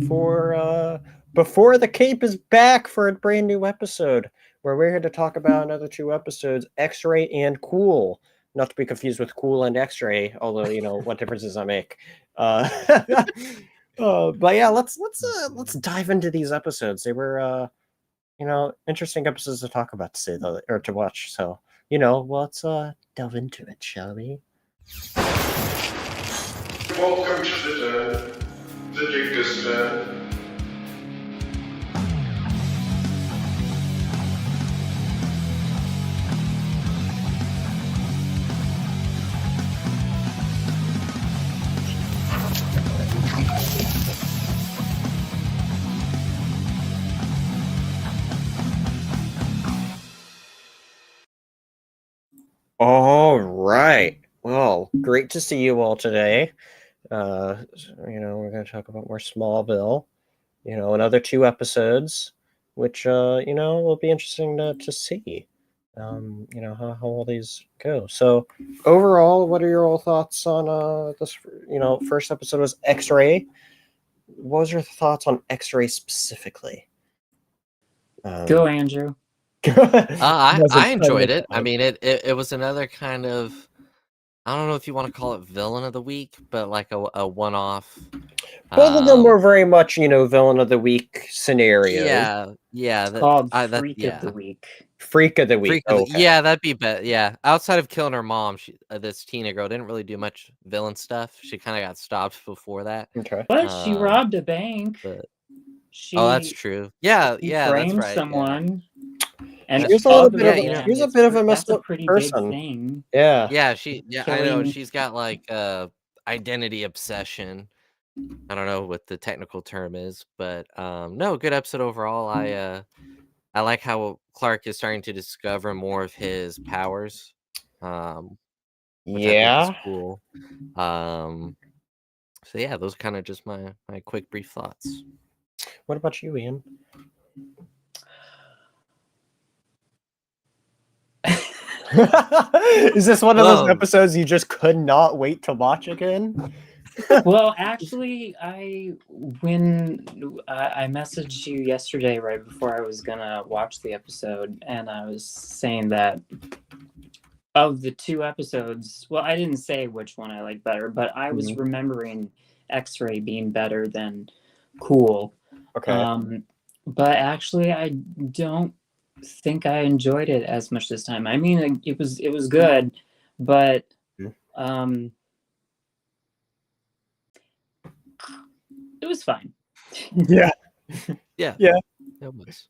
for Before the Cape is back for a brand new episode where we're here to talk about another two episodes, X-Ray and Cool. Not to be confused with Cool and X-Ray, although what differences I make. Uh, but yeah, let's dive into these episodes. They were interesting episodes to talk about to say though, or to watch. So let's delve into it, shall we? Welcome to the Dingus Den. All right. Well, great to see you all today. We're going to talk about more Smallville. Another two episodes, which will be interesting to see. How all these go. So, overall, what are your all thoughts on this? First episode was X-Ray. What was your thoughts on X-Ray specifically? Go, Andrew. I enjoyed it. I mean, it was another kind of, I don't know if you want to call it villain of the week, but like a one-off. Both of them were very much, villain of the week scenarios. Yeah. It's called Freak of the Week. Freak of the Week. Yeah, that'd be better. Yeah, outside of killing her mom, this Tina girl didn't really do much villain stuff. She kind of got stopped before that. Okay, but she robbed a bank. Oh, that's true. Yeah, framed that's right. someone. Yeah. And she was a bit of a messed up person. Big thing. Yeah. I know she's got like identity obsession. I don't know what the technical term is, but no, good episode overall. I like how Clark is starting to discover more of his powers. Which I think is cool. So yeah, those are kind of just my quick brief thoughts. What about you, Ian? Is this one of those episodes you just could not wait to watch again? Well, actually, when I messaged you yesterday right before I was gonna watch the episode, and I was saying that of the two episodes, well, I didn't say which one I like better, but I was remembering X-Ray being better than Cool. Okay. But actually, I don't think I enjoyed it as much this time. I mean, it was good, but it was fine. Yeah. It was.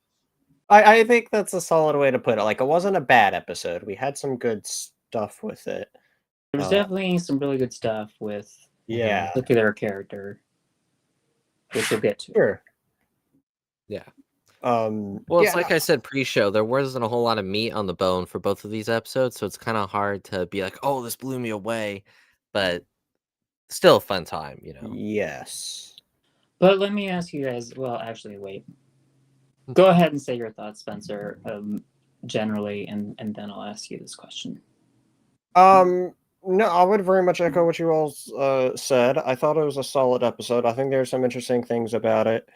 I think that's a solid way to put it. Like, it wasn't a bad episode. We had some good stuff with it. There was definitely some really good stuff with a particular character, which we'll get to. Sure. Yeah. Well, it's like I said pre-show, there wasn't a whole lot of meat on the bone for both of these episodes, so it's kind of hard to be like, oh, this blew me away, but still a fun time, Yes. But let me ask you guys, well, actually, wait. Go ahead and say your thoughts, Spencer, generally, and then I'll ask you this question. No, I would very much echo what you all said. I thought it was a solid episode. I think there's some interesting things about it.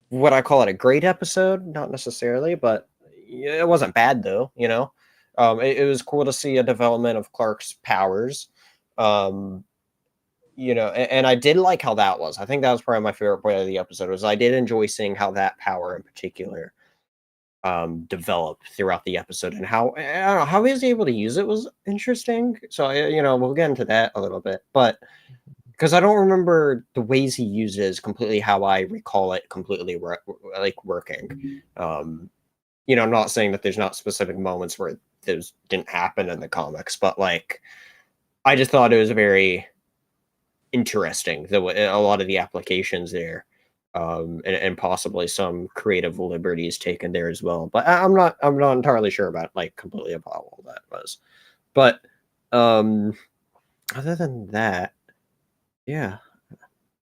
Would I call it a great episode? Not necessarily, but it wasn't bad though. It was cool to see a development of Clark's powers. And I did like how that was. I think that was probably my favorite part of the episode. Was I did enjoy seeing how that power in particular developed throughout the episode, and how how he was able to use it was interesting. So we'll get into that a little bit, but because I don't remember the ways he used it is completely how I recall it completely working. I'm not saying that there's not specific moments where those didn't happen in the comics, but like I just thought it was very interesting a lot of the applications there, and possibly some creative liberties taken there as well. But I'm not entirely sure about like completely about all that was. But other than that, yeah,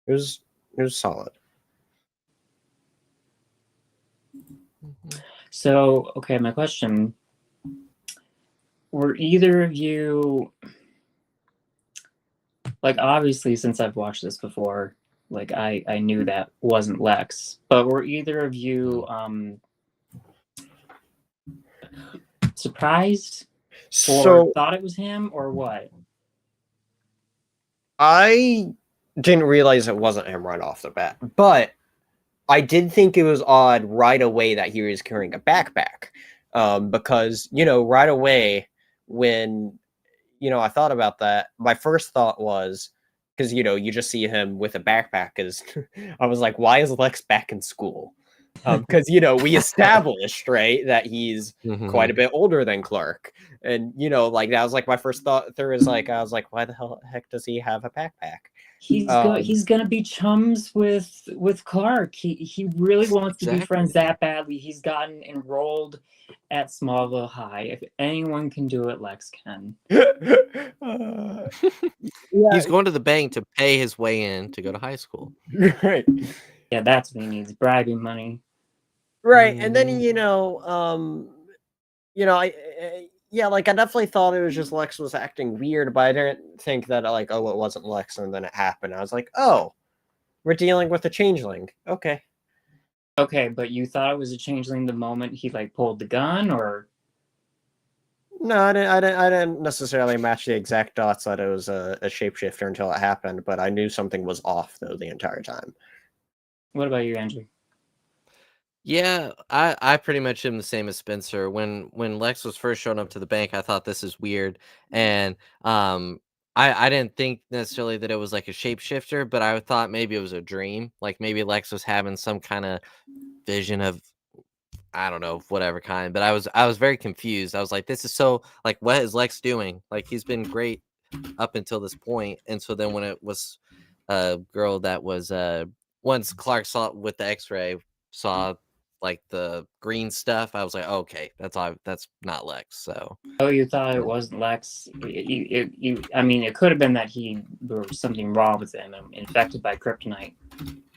it was solid. So, okay, my question: were either of you like obviously since I've watched this before, like I knew that wasn't Lex. But were either of you surprised or So thought it was him or what? I didn't realize it wasn't him right off the bat, but I did think it was odd right away that he was carrying a backpack, because right away when I thought about that, my first thought was because you just see him with a backpack. Is I was like, why is Lex back in school? Because we established right that he's quite a Mhm. bit older than Clark, and like that was like my first thought. There was like I was like, why the heck does he have a backpack? He's gonna be chums with Clark. He really wants to be friends Exactly. that badly. He's gotten enrolled at Smallville High. If anyone can do it, Lex can. uh, yeah, He's going to the bank to pay his way in to go to high school. right. Yeah, that's what he needs, bribing money. Right, and then Mhm. yeah, like I definitely thought it was just Lex was acting weird, but I didn't think that like, oh, it wasn't Lex, and then it happened. I was like, oh, we're dealing with a changeling. Okay. Okay, but you thought it was a changeling the moment he like pulled the gun, or No, I didn't necessarily match the exact dots that it was a shapeshifter until it happened, but I knew something was off though the entire time. what about you, Andrew? Yeah, I pretty much am the same as Spencer. When Lex was first showing up to the bank, I thought this is weird, and I didn't think necessarily that it was like a shapeshifter, but I thought maybe it was a dream. Like maybe Lex was having some kind of vision of I don't know, whatever kind. But I was very confused. I was like, this is so like what is Lex doing? Like he's been great up until this point, and so then when it was a girl that was once Clark saw it with the X-ray, saw like the green stuff, I was like, okay, that's not Lex. So Oh, you thought it yeah, wasn't Lex. I mean, it could have been that there was something wrong with him, infected by kryptonite,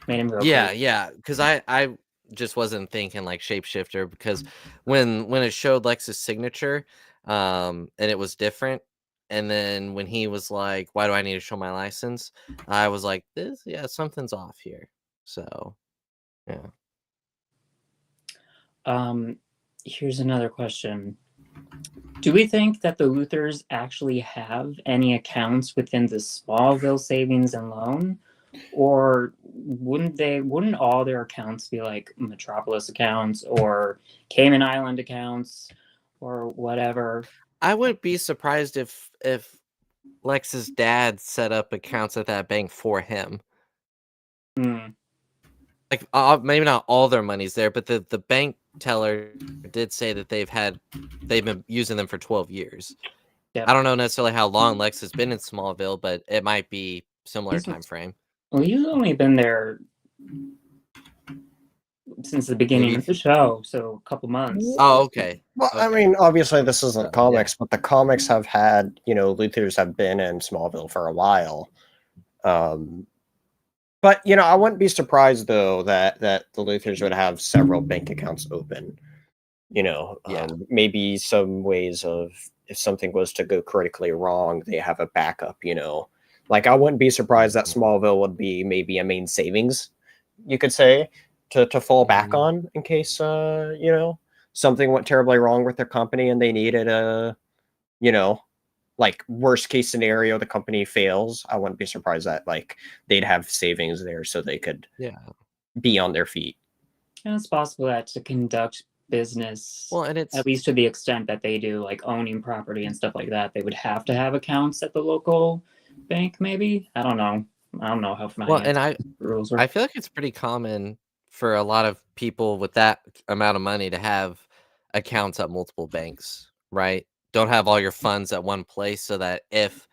made him go crazy. yeah, because I just wasn't thinking like shapeshifter because when it showed Lex's signature, and it was different. And then when he was like, "Why do I need to show my license?" I was like, "This, yeah, something's off here." So, yeah. Um, Here's another question. Do we think that the Luthers actually have any accounts within the Smallville savings and loan? Or wouldn't all their accounts be like Metropolis accounts or Cayman Island accounts or whatever? I wouldn't be surprised if Lex's dad set up accounts at that bank for him. Hmm. Like, maybe not all their money's there, but the bank teller did say that they've been using them for 12 years. I Yep. don't know necessarily how long Lex has been in Smallville, but it might be similar He's, time frame. well, he's only been there since the beginning Maybe. of the show, so a couple months. Oh, okay. Well, I Okay. mean, obviously this isn't So yeah. comics, but the comics have had, Luthers have been in Smallville for a while. Um, but I wouldn't be surprised though that the Luthers would have several bank accounts open. Yeah. Maybe some ways of if something was to go critically wrong, they have a backup. Like I wouldn't be surprised that Smallville would be maybe a main savings, you could say, to fall back Mhm. on in case something went terribly wrong with their company and they needed a you know like worst case scenario the company fails. I wouldn't be surprised that like they'd have savings there so they could Yeah. be on their feet. And it's possible that to conduct business, Well, and at it's least to the extent that they do, like owning property and stuff like that, they would have to have accounts at the local bank, maybe? I don't know. I don't know how well, finance and rules I work. feel like it's pretty common for a lot of people with that amount of money to have accounts at multiple banks, right? Don't have all your funds at one place so that if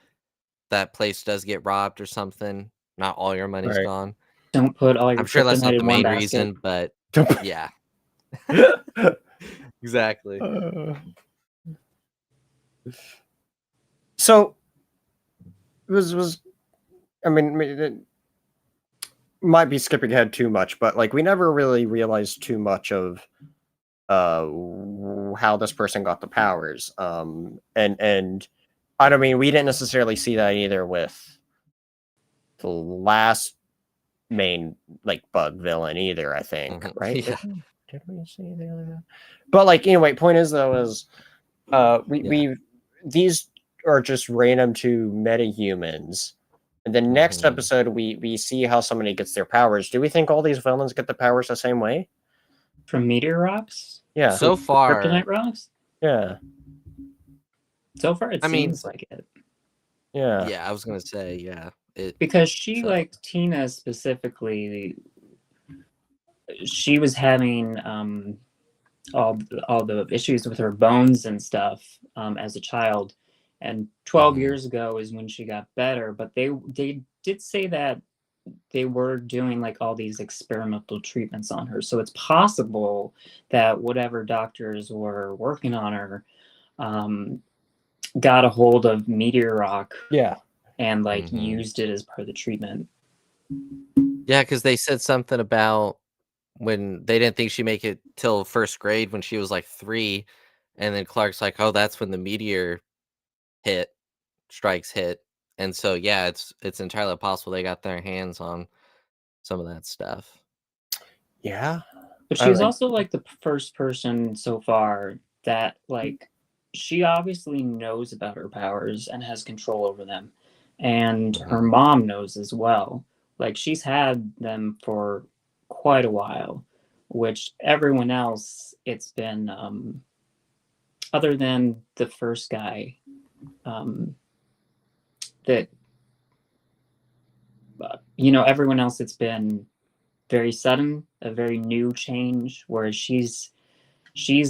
that place does get robbed or something, not all your money's Right. gone. Don't put all I'm your sure that's not kryptonite the in one main basket. reason, but yeah, exactly. Uh, so was I mean it might be skipping ahead too much, but like we never really realized too much of how this person got the powers. And I don't mean we didn't necessarily see that either with the last main like bug villain either. I think, Mhm. right? Yeah. Did we see the other guy? But like anyway, point is though is we these are just random to metahumans. And then next Mhm. episode we see how somebody gets their powers. Do we think all these villains get the powers the same way? From meteor rocks? Yeah. So far, Kryptonite rocks? Yeah. So far, it I mean, seems like it. Yeah. yeah, I was gonna say, yeah. Because she, So- like, Tina specifically, she was having all the issues with her bones and stuff as a child. And 12 Mhm. years ago is when she got better. But they did say that they were doing like all these experimental treatments on her. So it's possible that whatever doctors were working on her got a hold of meteor rock Yeah. and like Mhm. used it as part of the treatment. Yeah, because they said something about when they didn't think she'd make it till first grade when she was like 3, and then Clark's like, "Oh, that's when the meteor strikes hit," and so yeah, it's entirely possible they got their hands on some of that stuff. Yeah. But I she's like also like the first person so far that like she obviously knows about her powers and has control over them. And her Mhm. mom knows as well. Like she's had them for quite a while, which everyone else it's been other than the first guy that everyone else it's been very sudden, a very new change, whereas she's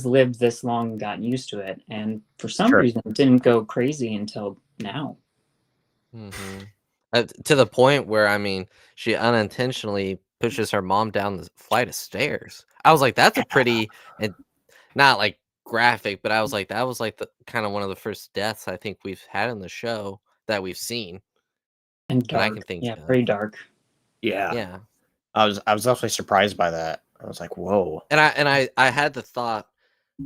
lived this long and gotten used to it, and for some Sure. reason it didn't go crazy until now. Mhm. To the point where, I mean, she unintentionally pushes her mom down the flight of stairs. I was like, "That's a pretty," and not, like, graphic, but I was like, "That was, like, the kinda one of the first deaths I think we've had in the show that we've seen And that I dark, can think yeah, of." very dark. Yeah. Yeah. I was definitely surprised by that. I was like, whoa. And I had the thought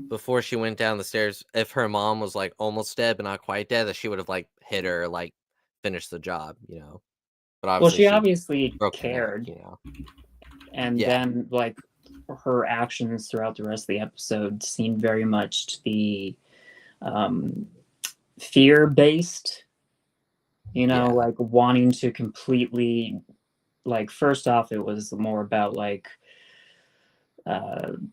before she went down the stairs, if her mom was, like, almost dead but not quite dead, that she would've, like, hit her, like, finished the job, you know? But Well, obviously she she obviously broke her neck, cared, you know? and Yeah. then like her actions throughout the rest of the episode seemed very much to be um, fear based. Yeah. Like wanting to completely like first off, it was more about like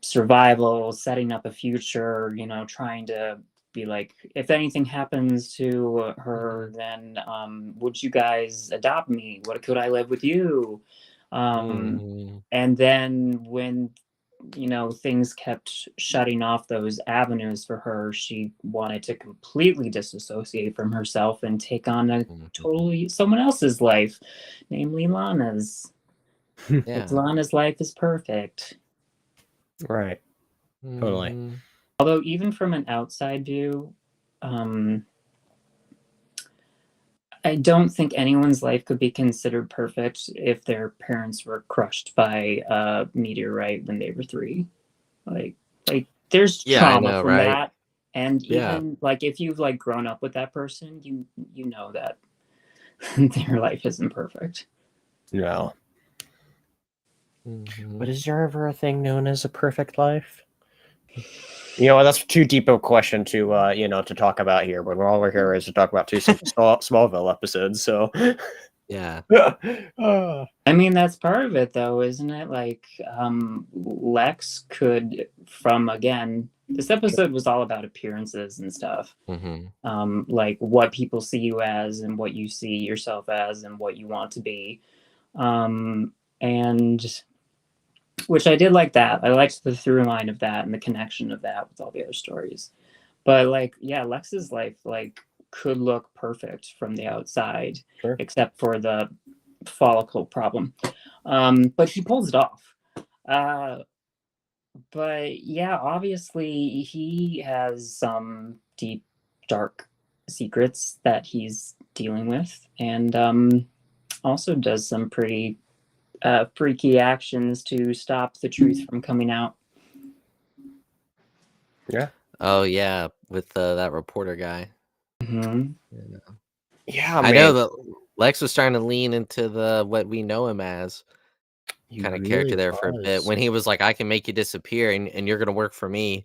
survival, setting up a future, trying to be like, if anything happens to her, Mhm. then would you guys adopt me? What could I live with you? Mhm. And then when things kept shutting off those avenues for her, she wanted to completely disassociate from herself and take on a Mhm. totally someone else's life, namely Lana's. Because Yeah. Lana's life is perfect. Right. Totally. Mhm. Although even from an outside view, um, I don't think anyone's life could be considered perfect if their parents were crushed by a meteorite when they were 3. Like, there's Yeah, I trauma know, from right? that, and Yeah. even like if you've like grown up with that person, you know that their life isn't perfect. No. Mhm. But is there ever a thing known as a perfect life? That's too deep of a question to to talk about here. But all we're here is to talk about two simple Smallville episodes. So, Yeah. I mean, that's part of it, though, isn't it? Like, Lex could, from again, this episode was all about appearances and stuff. Mhm. Like what people see you as and what you see yourself as and what you want to be. And which I did like that. I liked the through line of that and the connection of that with all the other stories. But like, yeah, Lex's life like could look perfect from the outside, Sure. except for the follicle problem. But he pulls it off. But yeah, obviously he has some deep, dark secrets that he's dealing with, and also does some pretty freaky actions to stop the truth from coming out. Yeah. Oh, yeah, with, that reporter guy. Mm-hmm. Yeah. Yeah, I know man. that Lex was starting to lean into the what we know him as He kind of really character there for a bit. was. When he was like, "I can make you disappear, and you're gonna work for me,"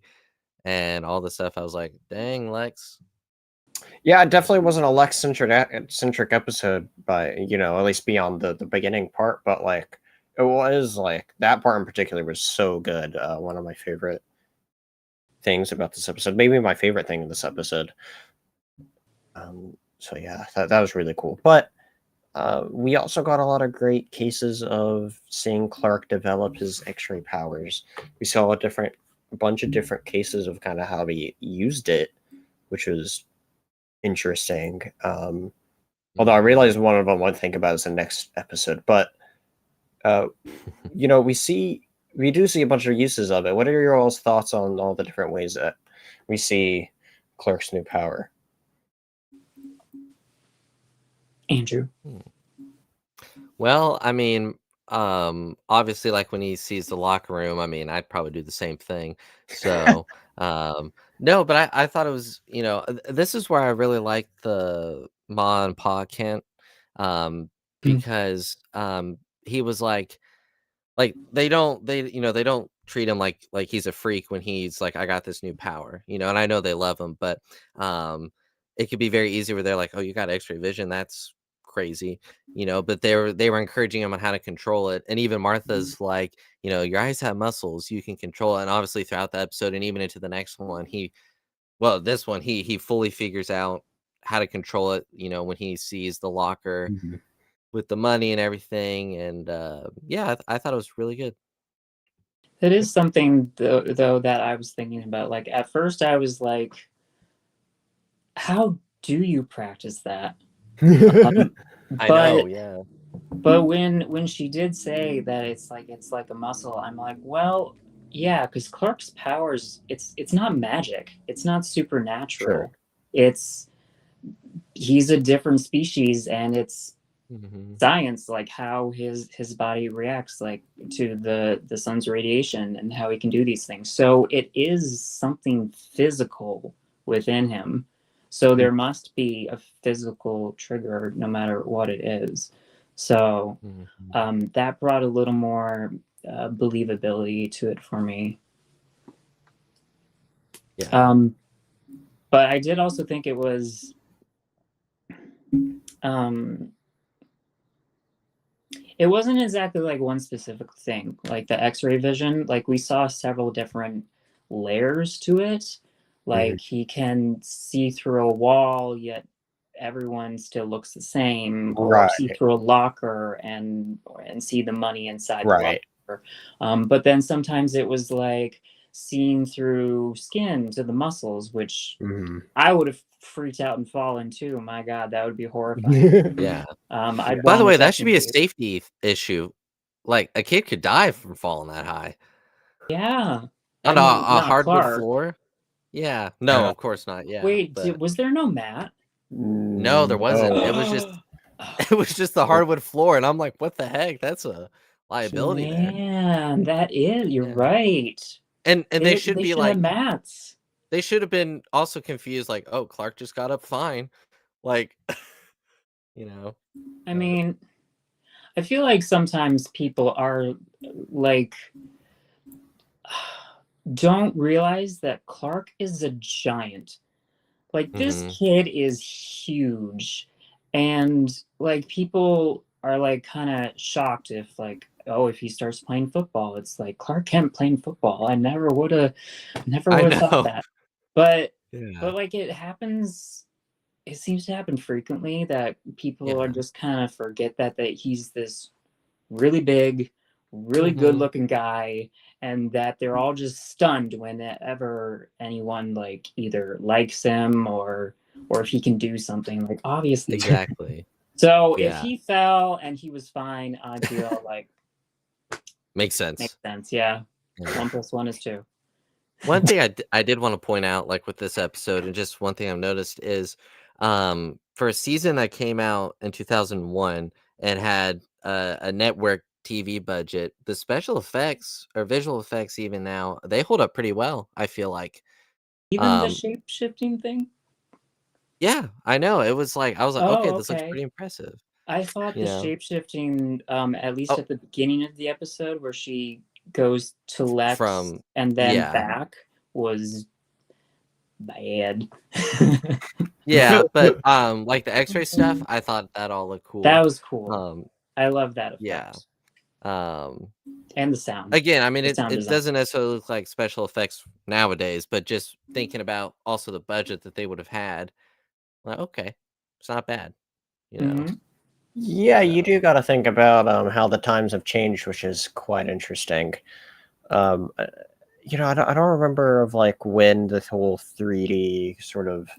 and all this stuff, I was like, "Dang, Lex." Yeah, it definitely wasn't a Lex centric episode, by at least beyond the beginning part. But like, it was like that part in particular was so good. One of my favorite things about this episode, maybe my favorite thing in this episode. So yeah, that was really cool. But we also got a lot of great cases of seeing Clark develop his X-ray powers. We saw a bunch of different cases of kind of how he used it, which was interesting. Although I realize one of them I'd think about is the next episode. But we do see a bunch of uses of it. What are your all's thoughts on all the different ways that we see Clark's new power? Andrew. Well, I mean, obviously, like when he sees the locker room, I mean, I'd probably do the same thing. So, no, but I thought it was, this is where I really like the Ma and Pa Kent, because he was like they don't treat him like he's a freak when he's like, I got this new power, and I know they love him, but it could be very easy where they're like, oh, you got X-ray vision, that's crazy, but they were encouraging him on how to control it. And even Martha's like, your eyes have muscles, you can control it. And obviously throughout the episode and even into the next one, this one he fully figures out how to control it, when he sees the locker with the money and everything. And yeah, I thought it was really good. It is something though that I was thinking about. Like at first I was like, how do you practice that? I know, yeah. But when she did say that it's like a muscle, I'm like, well, yeah, because Clark's powers, it's not magic, it's not supernatural. Sure. He's a different species, and it's Mhm. science, like how his body reacts like to the sun's radiation and how he can do these things. So it is something physical within him. So there must be a physical trigger no matter what it is. So that brought a little more believability to it for me. Yeah. But I did also think it was it wasn't exactly like one specific thing, like the X-ray vision. Like we saw several different layers to it. Like he can see through a wall, yet everyone still looks the same, or Right. see through a locker and see the money inside Right. the locker. But then sometimes it was like seeing through skin to the muscles, which I would have freaked out and fallen too. My God, that would be horrifying. Yeah. I'd By the want way, to that should be a definitely- safety issue. Like a kid could die from falling that high Yeah. on I a mean, not hardwood Clark. floor. Yeah. No, of course not. Yeah. Wait, but was there no mat? no, there wasn't. No. It was just it was just the hardwood floor, and I'm like, what the heck? That's a liability there. Man, that is. You're Yeah. right. And they should They be should like, have mats. they should have been also confused, like, oh, Clark just got up fine. Like, I mean, I feel like sometimes people are like don't realize that Clark is a giant. Like this kid is huge, and like people are like kind of shocked if like, oh, if he starts playing football, it's like Clark Kent playing football. I never would have I thought know. that. But Yeah. like it happens. It seems to happen frequently that people are Yeah. just kind of forget that he's this really big, really good looking guy, and that they're all just stunned whenever anyone like either likes him or if he can do something, like obviously. Exactly. So if Yeah. he fell and he was fine, I'd feel like Makes sense. makes sense. Yeah. Yeah. 1 + 1 is 2. One thing I did want to point out, like with this episode, and just one thing I've noticed is, for a season that came out in 2001 and had a network TV budget, the special effects or visual effects, even now, they hold up pretty well. I feel like, Even the shape-shifting thing? yeah, I know. It was like I was like, Oh, okay, this looks okay. pretty impressive. I thought You the know? shape-shifting, at least Oh, at the beginning of the episode where she goes to Lex from and then yeah. back was bad. Yeah, but, like, the X-ray stuff, I thought that all looked That cool. was cool. Um, I love that yeah. effect. Um, And the sound. again, I mean, The it sound it design. doesn't necessarily look like special effects nowadays, but just thinking about also the budget that they would have had, like, okay, it's not bad, you know? Mhm. Yeah, you do So got to think about how the times have changed, which is quite interesting. Um, uh, I don't remember of like when the whole 3D sort of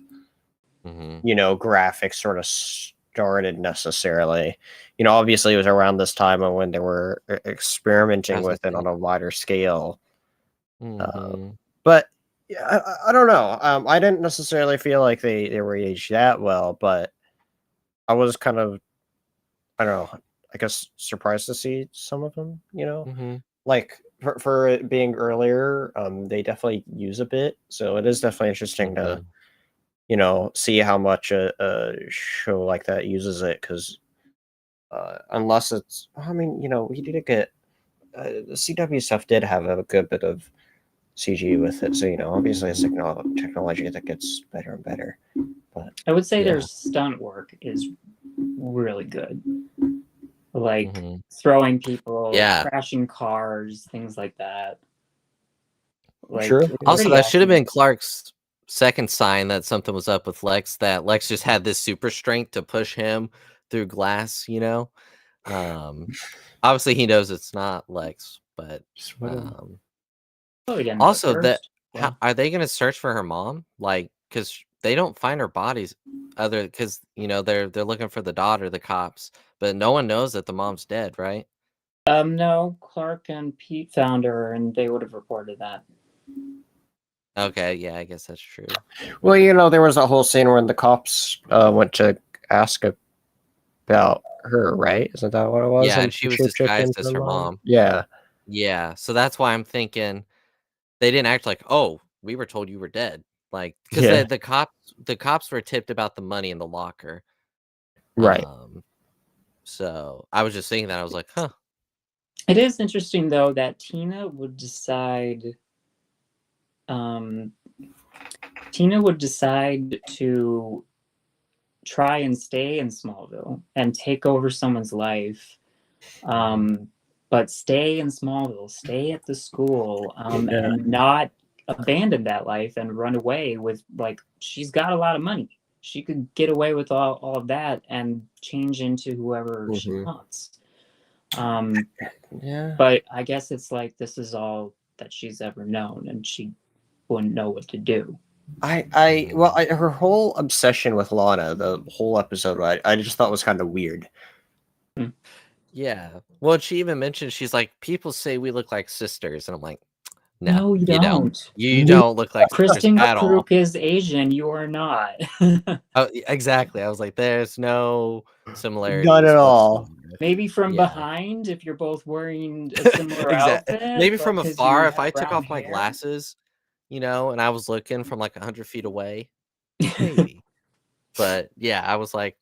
mhm, graphics sort of started necessarily. Obviously it was around this time of when they were I experimenting was gonna with it say on a wider scale. Uh, mhm, but yeah, I don't know. I didn't necessarily feel like they were aged that well, but I was kind of, I don't know, I guess surprised to see some of them. mhm, Like for it being earlier, they definitely use a bit, so it is definitely interesting to mhm. see how much a show like that uses it. Because unless it's, I mean, we did get the CW stuff did have a good bit of CG with it, so obviously it's technology that gets better and better. But I would say their Yeah, stunt work is really good. Like mhm. throwing people, Yeah. crashing cars, things like that. Like true, it's yeah. Also, pretty that should have been accurate. Clark's second sign that something was up with Lex, that Lex just had this super strength to push him through glass, you know? Um, obviously, he knows it's not Lex, but, Just what um Probably didn't know at also that first. how Yeah. are they gonna search for her mom? Like, because they don't find her bodies because, they're looking for the daughter, the cops, but no one knows that the mom's dead, right? No, Clark and Pete found her and they would have reported that. Okay, yeah, I guess that's true. Well, there was a whole scene where the cops went to ask about her, right? Isn't that what it was? Yeah, And and she she was shapeshifted disguised into as the her mom? mom. Yeah. Yeah, so that's why I'm thinking they didn't act like, "Oh, we were told you were dead." Like, because Yeah. the cops were tipped about the money in the locker. Right. Um, so I was just thinking that, I was like, "Huh." It is interesting though that um, Tina would decide to try and stay in Smallville and take over someone's life. Mhm. But stay in Smallville, stay at the school, Yeah. and not abandon that life and run away with, like, she's got a lot of money. She could get away with all of that and change into whoever she Mhm. wants. Um, Yeah. but I guess it's like this is all that she's ever known, and she wouldn't know what to do. Well, Mhm. her whole obsession with Lana, the whole episode, I just thought was kind of weird. Hmm. Yeah. Well, she even mentioned, she's like, "People say we look like sisters," and I'm like, "No, No, you you don't. don't. You don't look like sisters Kristen at all." Kruk is Asian. You are not. Oh, exactly. I was like, "There's no None similarities at whatsoever." all. Maybe from Yeah. behind if you're both wearing a similar Exactly. outfit, Maybe but from because you afar, if have I took brown off my hair. glasses, and I was looking from like 100 feet away, maybe. But yeah, I was like,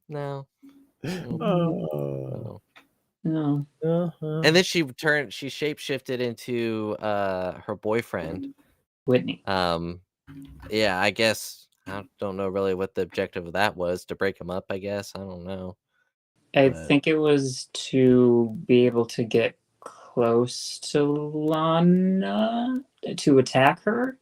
no, Mm, Oh. no. no, Uh-huh. And then she shapeshifted into her boyfriend. Whitney. Um, yeah, I guess I don't know really what the objective of that was, to break him up, I guess. I don't know. I But think it was to be able to get close to Lana to attack her.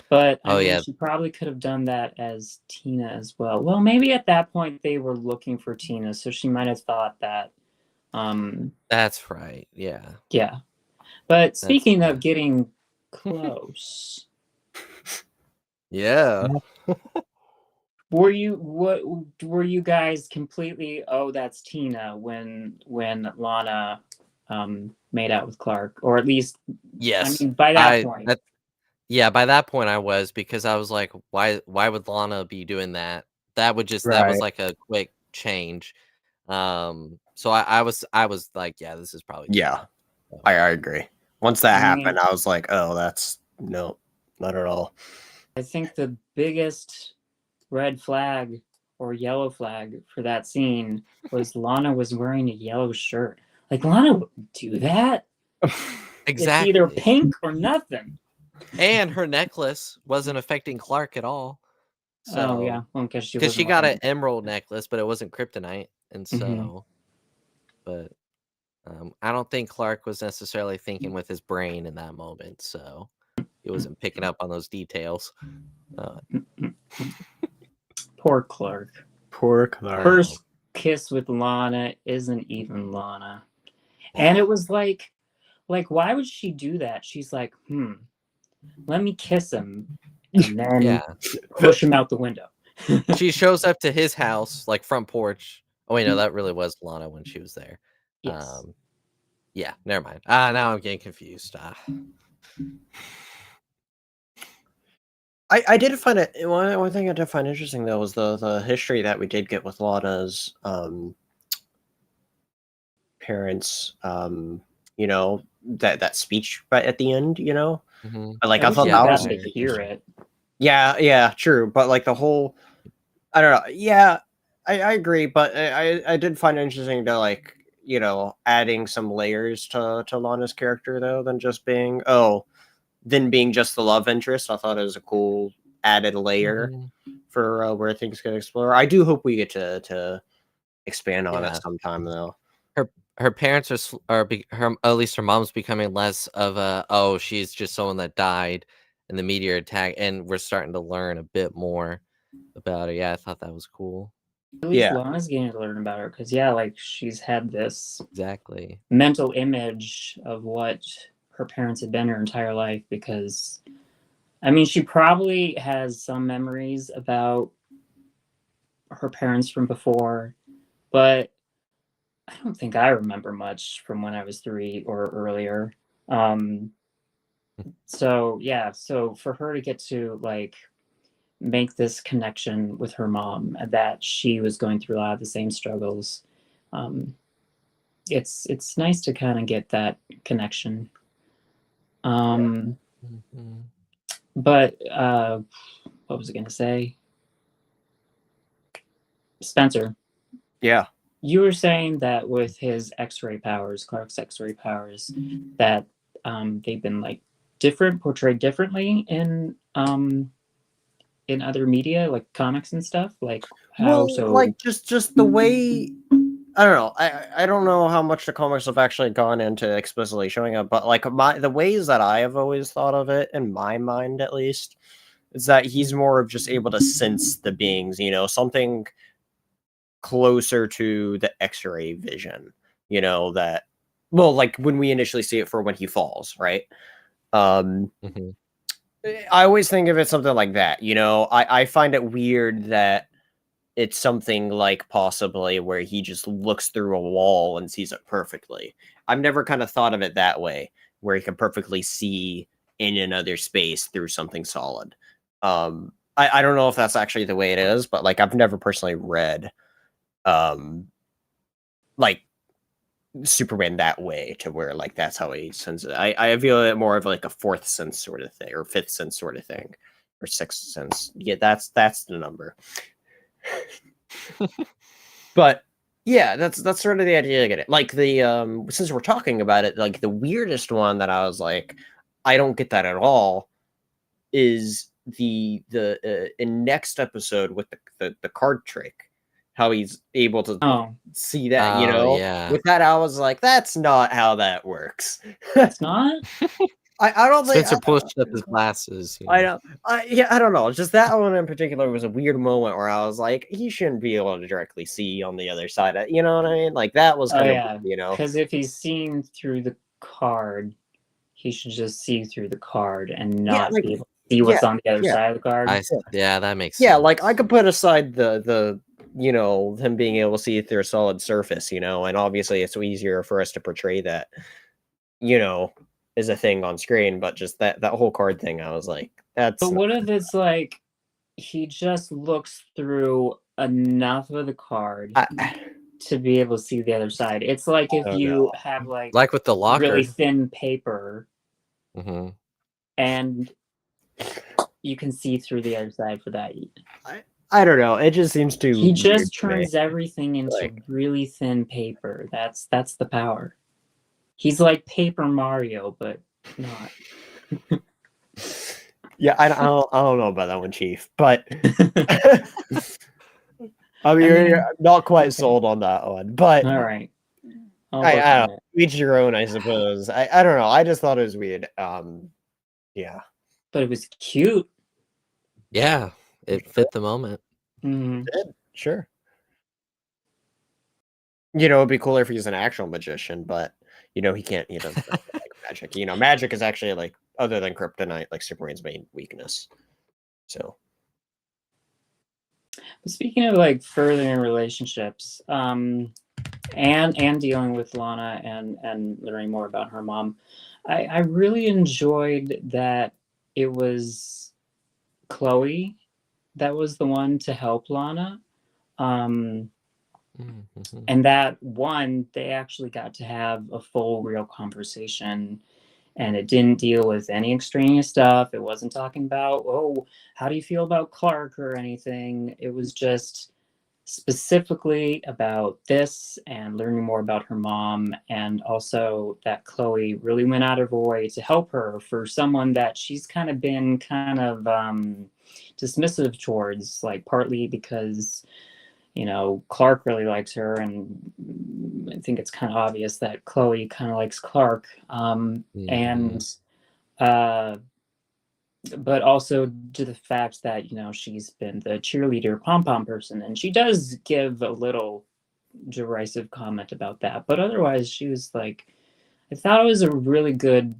But I oh mean, yeah, she probably could have done that as Tina as well. Well, maybe at that point they were looking for Tina, so she might have thought that. Um, that's right. Yeah. yeah. But That's speaking of getting close, yeah. were you guys completely, oh, that's Tina when Lana made out with Clark, or at least, I Yes. mean, by that I point. that Yeah, by that point I was, because I was like, why would Lana be doing that? That was Right. like a quick change. So I was like, yeah, this is probably Yeah, Tina. So, I agree. Once that I mean, happened, I was like, oh, that's no, not at all. I think the biggest red flag, or yellow flag for that scene was Lana was wearing a yellow shirt. Like, Lana wouldn't do that. Exactly. It's either pink or nothing. And her necklace wasn't affecting Clark at all. So, Oh yeah, well, because because she got wearing an emerald necklace, but it wasn't kryptonite, and so, but I don't think Clark was necessarily thinking with his brain in that moment, so he wasn't picking up on those details. Poor Clark. Poor Clark. First kiss with Lana isn't even Lana. And it was like, why would she do that? She's like, let me kiss him and then Yeah. push him out the window. She shows up to his house, like front porch. Oh wait, no, that really was Lana when she was there. Yes. Yeah, never mind. Now I'm getting confused. I did find it. One thing I did find interesting though was the history that we did get with Lana's parents. You know, that speech right at the end. You know, but like I thought that was to hear it. Yeah, true. But like the whole, I don't know. Yeah, I agree. But I did find it interesting to like, you know, adding some layers to Lana's character though than just being being just the love interest. I thought it was a cool added layer for where things get explored. I do hope we get to expand on it sometime though. Her parents at least her mom's becoming less of a she's just someone that died in the meteor attack, and we're starting to learn a bit more about it. Yeah, I thought that was cool. At least Lana's getting to learn about her because like she's had this mental image of what her parents had been her entire life, because I mean she probably has some memories about her parents from before, but I don't think I remember much from when I was 3 or earlier. So for her to get to like make this connection with her mom, that she was going through a lot of the same struggles, it's nice to kind of get that connection. But what was I going to say? Spencer. Yeah. You were saying that with his X-ray powers, Clark's X-ray powers, that they've been like portrayed differently in other media, like comics and stuff. Like how like just the way, I don't know. I don't know how much the comics have actually gone into explicitly showing up, but like the ways that I have always thought of it, in my mind at least, is that he's more of just able to sense the beings, you know, something closer to the X-ray vision, you know, that, well, like when we initially see it for when he falls, right? I always think of it something like that, you know. I find it weird that it's something like possibly where he just looks through a wall and sees it perfectly. I've never kind of thought of it that way, where he can perfectly see in another space through something solid. I don't know if that's actually the way it is, but like I've never personally read like Superman that way to where like that's how he senses it. I feel it more of like a fourth sense sort of thing, or fifth sense sort of thing, or sixth sense. Yeah, that's the number. But yeah, that's sort of the idea to get it. Like the since we're talking about it, like the weirdest one that I was like, I don't get that at all, is the in next episode with the card trick. How he's able to see that, you know? Yeah. With that, I was like, that's not how that works. It's not? I don't think Spencer pushed up his glasses. I know. I don't know. Just that one in particular was a weird moment where I was like, he shouldn't be able to directly see on the other side. You know what I mean? Like that was kind of, you know. Because if he's seeing through the card, he should just see through the card and not be able to see what's on the other side of the card. That makes sense. Yeah, like I could put aside the you know, him being able to see through a solid surface, you know, and obviously it's easier for us to portray that, you know, as a thing on screen, but just that whole card thing, I was like, that's. But what if it's like he just looks through enough of the card to be able to see the other side? It's like if you have like with the locker, really thin paper, and you can see through the other side for that. I don't know. It just seems too He weird just to me. turns everything into Like, really thin paper. That's the power. He's like Paper Mario, but not. yeah, I don't know about that one, Chief, but I mean, I you're mean, not quite okay. sold on that one, but All right. I'll I work don't on know. it. Each your own, I suppose. I don't know. I just thought it was weird. Yeah. But it was cute. Yeah, it fit the moment. Mhm. Sure. You know, it'd be cooler if he's an actual magician, but you know, he doesn't like magic. You know, magic is actually like, other than kryptonite, like Superman's main weakness. So But speaking of like furthering relationships, and dealing with Lana and learning more about her mom, I really enjoyed that it was Chloe that was the one to help Lana. Um, Mhm. and that one, they actually got to have a full, real conversation, and it didn't deal with any extraneous stuff. It wasn't talking about, oh, how do you feel about Clark or anything. It was just specifically about this and learning more about her mom, and also that Chloe really went out of her way to help her for someone that she's kind of been dismissive towards, like partly because Clark really likes her, and I think it's kind of obvious that Chloe kind of likes Clark, Mhm. and uh, but also to the fact that she's been the cheerleader pom pom person, and she does give a little derisive comment about that, but otherwise she was like, I thought it was a really good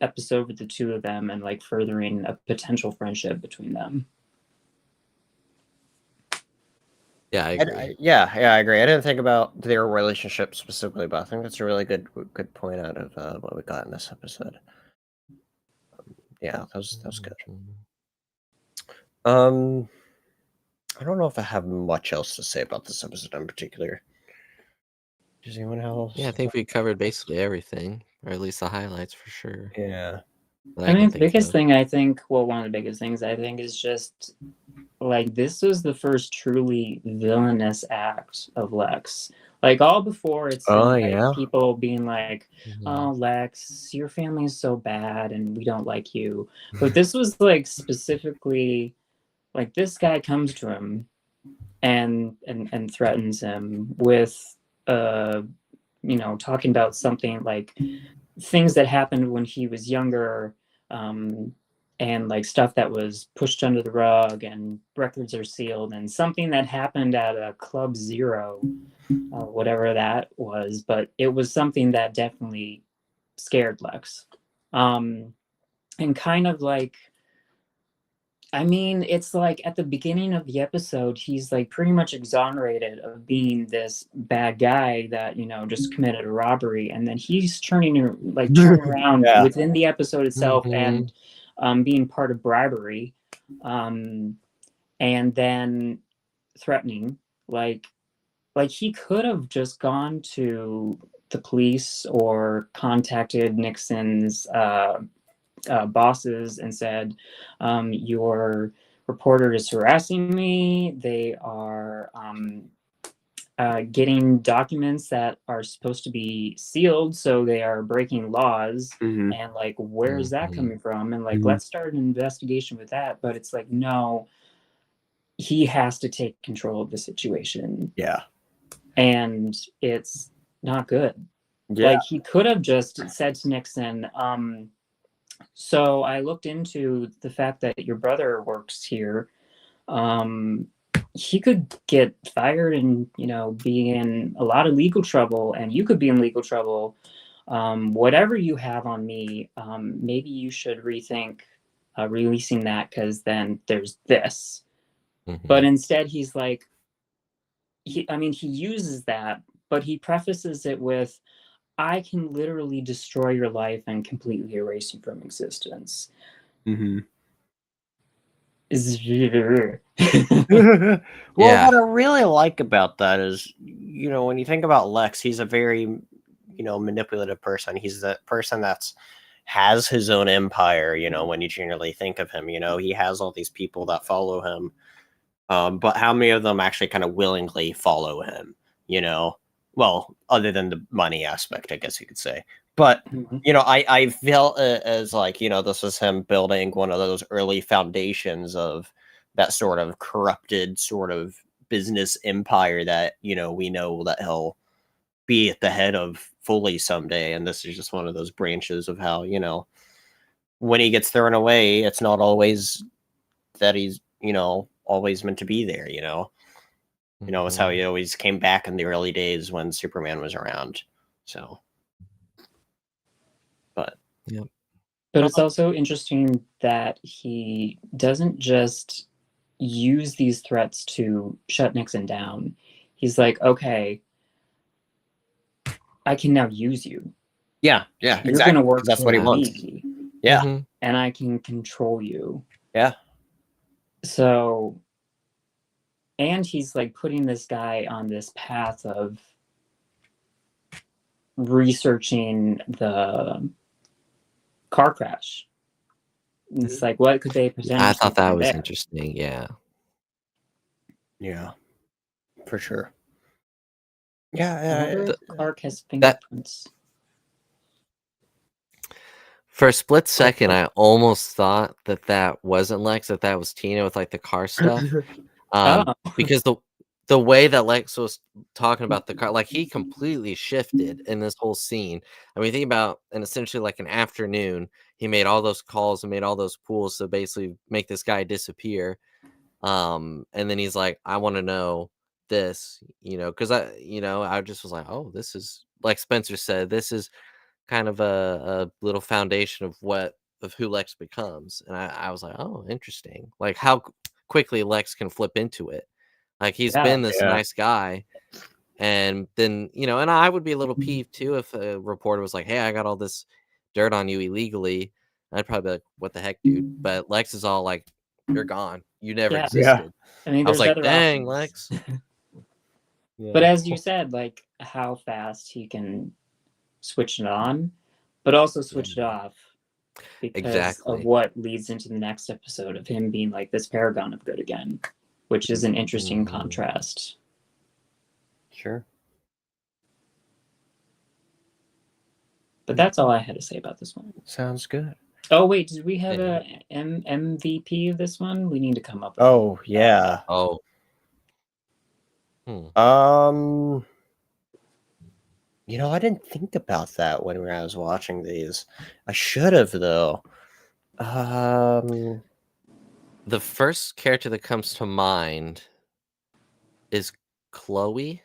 episode with the two of them and like furthering a potential friendship between them. Yeah, I agree. yeah, I agree. I didn't think about their relationship specifically, but I think that's a really good point out of what we got in this episode. Yeah, that was good. Mhm. Um, I don't know if I have much else to say about this episode in particular. Does anyone Yeah, I else? think we covered basically everything, or at least the highlights for sure Yeah. that I I mean, can the think biggest of. thing I think, well, one of the biggest things I think is just like this was the first truly villainous act of Lex. Like all before, it's Oh been like yeah. people being like, "Oh, Mhm. Lex, your family is so bad, and we don't like you." But this was like specifically like this guy comes to him and threatens him with talking about something like things that happened when he was younger, um, and like stuff that was pushed under the rug, and records are sealed, and something that happened at a Club Zero, whatever that was, but it was something that definitely scared Lex. And kind of like, I mean, it's like at the beginning of the episode, he's like pretty much exonerated of being this bad guy that, just committed a robbery. And then he's turning around Yeah. within the episode itself Mhm. and being part of bribery. Um, and then threatening, like he could have just gone to the police or contacted Nixon's bosses and said, your reporter is harassing me. They are getting documents that are supposed to be sealed, so they are breaking laws. Mm-hmm. And like, where is that Mhm. coming from? And like, Mm-hmm. let's start an investigation with that. But it's like, no, he has to take control of the situation, Yeah. and it's not good. Yeah. Like, he could have just said to Nixon, so I looked into the fact that your brother works here. Um, he could get fired and be in a lot of legal trouble, and you could be in legal trouble. Whatever you have on me, maybe you should rethink releasing that, because then there's this. But Mhm. instead, he's like, he uses that, but he prefaces it with, I can literally destroy your life and completely erase you from existence. Mm-hmm. Is Well, Yeah. what I really like about that is, when you think about Lex, he's a very, manipulative person. He's the person that's has his own empire, when you generally think of him, he has all these people that follow him. But how many of them actually kind of willingly follow him? You know, well, other than the money aspect, I guess you could say. But Mhm. you know, I felt it as like, you know, this was him building one of those early foundations of that sort of corrupted sort of business empire that, you know, we know that he'll be at the head of fully someday. And this is just one of those branches of how, you know, when he gets thrown away, it's not always that he's, you know, always meant to be there, you know. You know, it's how he always came back in the early days when Superman was around. So, but Yep. But it's also interesting that he doesn't just use these threats to shut Nixon down. He's like, okay, I can now use you. yeah, You're exactly. going to 'Cause work that's for what he wants. me, Yeah, Mhm. and I can control you. yeah, So, and he's like putting this guy on this path of researching the car crash. It's like, what could they I potentially thought that find was there? interesting. Yeah. yeah, for sure. I Yeah, wonder if Clark has That fingerprints. for a split second, I almost thought that that wasn't Lex, that was Tina with like the car stuff. Oh, Because the way that Lex was talking about the car, like he completely shifted in this whole scene. I mean, think about in essentially like an afternoon, he made all those calls and made all those pulls to basically make this guy disappear. And then he's like, I want to know this, you know, because I just was like, oh, this is like Spencer said, this is kind of a little foundation of who Lex becomes. And I was like, oh, interesting. Like how quickly Lex can flip into it. Like he's yeah. been this yeah, nice guy. And then, and I would be a little peeved too if a reporter was like, hey, I got all this dirt on you illegally. I'd probably be like, what the heck, dude? But Lex is all like, you're gone. You never Yeah. yeah, existed. I mean, I was there's like, other dang, options. Lex. But Yeah. as you said, like how fast he can switch it on, but also switch it off because of Exactly. what leads into the next episode of him being like this paragon of good again, which is an interesting Mhm. contrast. sure. But that's all I had to say about this one. Sounds good. Oh wait, did we have Yeah. a MVP of this one? We need to come up with Oh yeah. Oh. Hmm. You know, I didn't think about that when I was watching these. I should have though. Um, The first character that comes to mind is Chloe.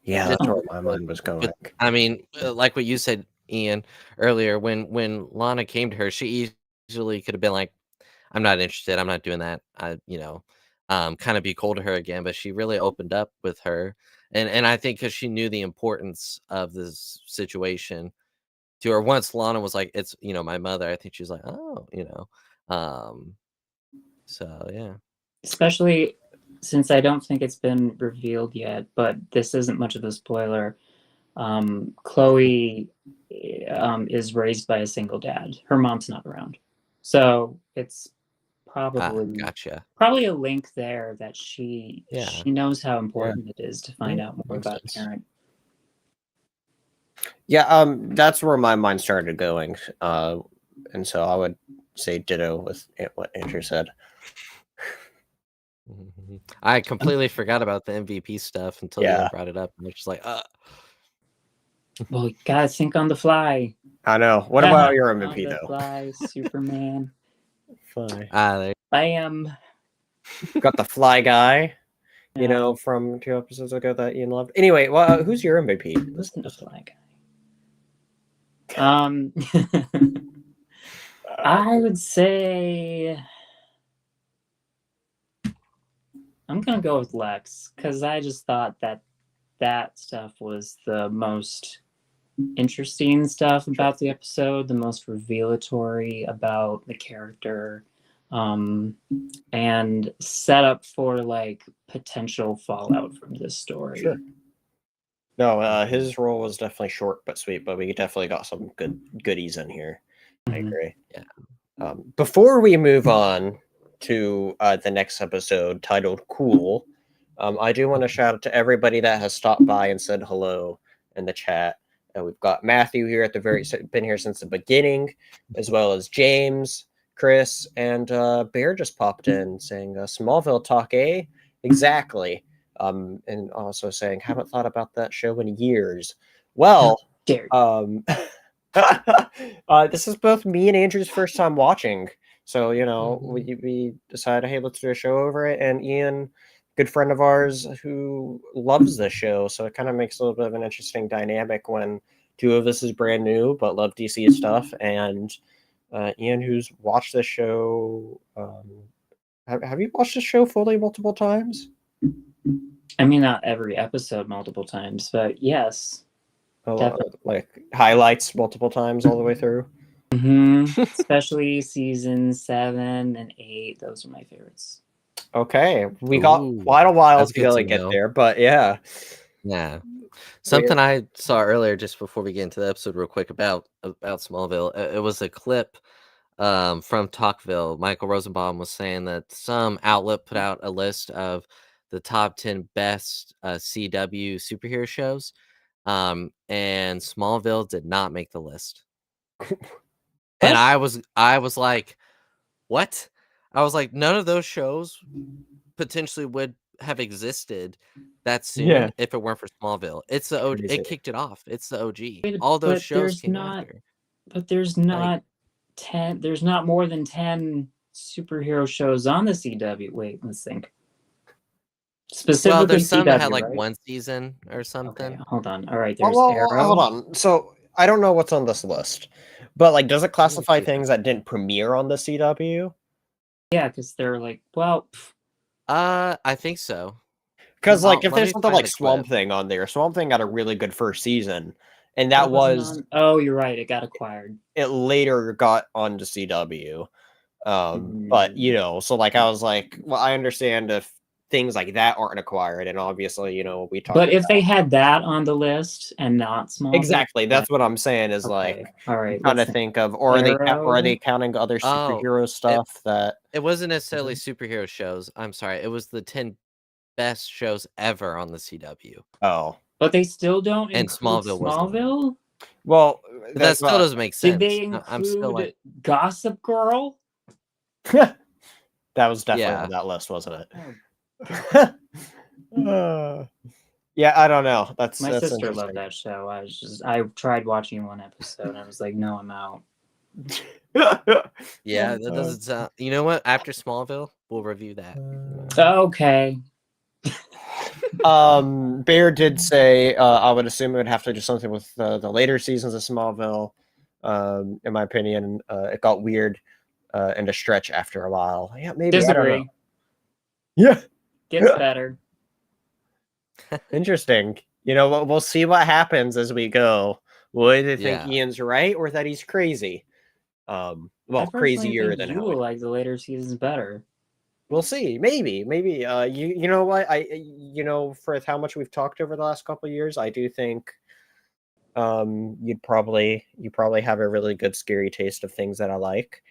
yeah, Just that's Oh, where my mind was going. but I mean, like what you said, Ian, earlier, when Lana came to her, she easily could have been like, "I'm not interested. I'm not doing that." Kind of be cold to her again, but she really opened up with her, and I think because she knew the importance of this situation to her. Once Lana was like, "It's my mother," I think she was like, "Oh." Um, so yeah. especially since I don't think it's been revealed yet, but this isn't much of a spoiler. Chloe is raised by a single dad. Her mom's not around, so it's probably Gotcha. a link there that she Yeah. knows how Yeah, important it is to find yeah, out more makes about a sense. parent. Yeah, that's where my mind started going. And so I would say ditto with what Andrew said. Mhm. I completely forgot about the MVP stuff until Ian Yeah, brought it up, and it's just like, Well, you gotta think on the fly. I know. What Yeah, about your on MVP the though? fly, Superman. Fly. there. I am. Got the fly guy, you know, No, from 2 episodes ago that Ian loved. Anyway, well, who's your MVP? listen to Fly Guy. I would say I'm gonna go with Lex because I just thought that stuff was the most interesting stuff about the episode, the most revelatory about the character, and set up for like potential fallout from this story. Sure. No, his role was definitely short but sweet, but we definitely got some good goodies in here. I Mhm. agree. Yeah. Before we move on to the next episode titled Cool, I do want to shout out to everybody that has stopped by and said hello in the chat. We've got Matthew here at the been here since the beginning, as well as James, Chris, and Bear just popped in saying Smallville talk, eh? Exactly. And also saying haven't thought about that show in years. Well, this is both me and Andrew's first time watching. So, we decided, hey, let's do a show over it. And Ian, good friend of ours who loves the show. So it kind of makes a little bit of an interesting dynamic when two of us is brand new, but love DC stuff. And Ian, who's watched the show. Have you watched the show fully multiple times? I mean, not every episode multiple times, but yes. Like highlights multiple times all the way through. Especially season 7 and 8. Those are my favorites. Okay, we got quite a while to really get there, but yeah. Something I saw earlier, just before we get into the episode, real quick about Smallville. It was a clip from Talkville. Michael Rosenbaum was saying that some outlet put out a list of the top 10 best CW superhero shows. And Smallville did not make the list. And I was like, what? I was like, none of those shows potentially would have existed that soon if it weren't for Smallville. It's the OG. It kicked it off. It's the OG. All those shows came after. But there's not 10. There's not more than 10 superhero shows on the CW. Wait, let's think. Specifically, well, there's some CW, that had like right? one season or something. Okay, hold on. All right, there's Arrow. Hold on. So I don't know what's on this list, but like, does it classify things that didn't premiere on the CW? Yeah, because they're like, well, I think so. Because like, if there's something like Swamp Thing on there, Swamp Thing got a really good first season, and that was oh, you're right, it got acquired. It later got onto CW, but so like I was like, well, I understand if things like that aren't acquired, and obviously, we talked. But if they had that on the list and not Smallville, exactly, that's what I'm saying. Is like, all right, trying to think of, or are they counting other superhero stuff that it wasn't necessarily superhero shows. I'm sorry, it was the 10 best shows ever on the CW. Oh, but they still don't and include Smallville. Well, that still doesn't make sense. Did they include I'm still like, Gossip Girl? That was definitely on that list, wasn't it? Yeah, I don't know. My sister loved that show. I tried watching one episode and I was like, no, I'm out. Yeah, that doesn't sound. You know what? After Smallville, we'll review that. Okay. Bear did say I would assume it would have to do something with the later seasons of Smallville. In my opinion, it got weird and a stretch after a while. Yeah, maybe. Disagree. Yeah. Gets better. Interesting. We'll see what happens as we go. Will they think Ian's right or that he's crazy? Well, crazier than you will like the later seasons better. We'll see. Maybe. You know what? For how much we've talked over the last couple of years, I do think you probably have a really good scary taste of things that I like.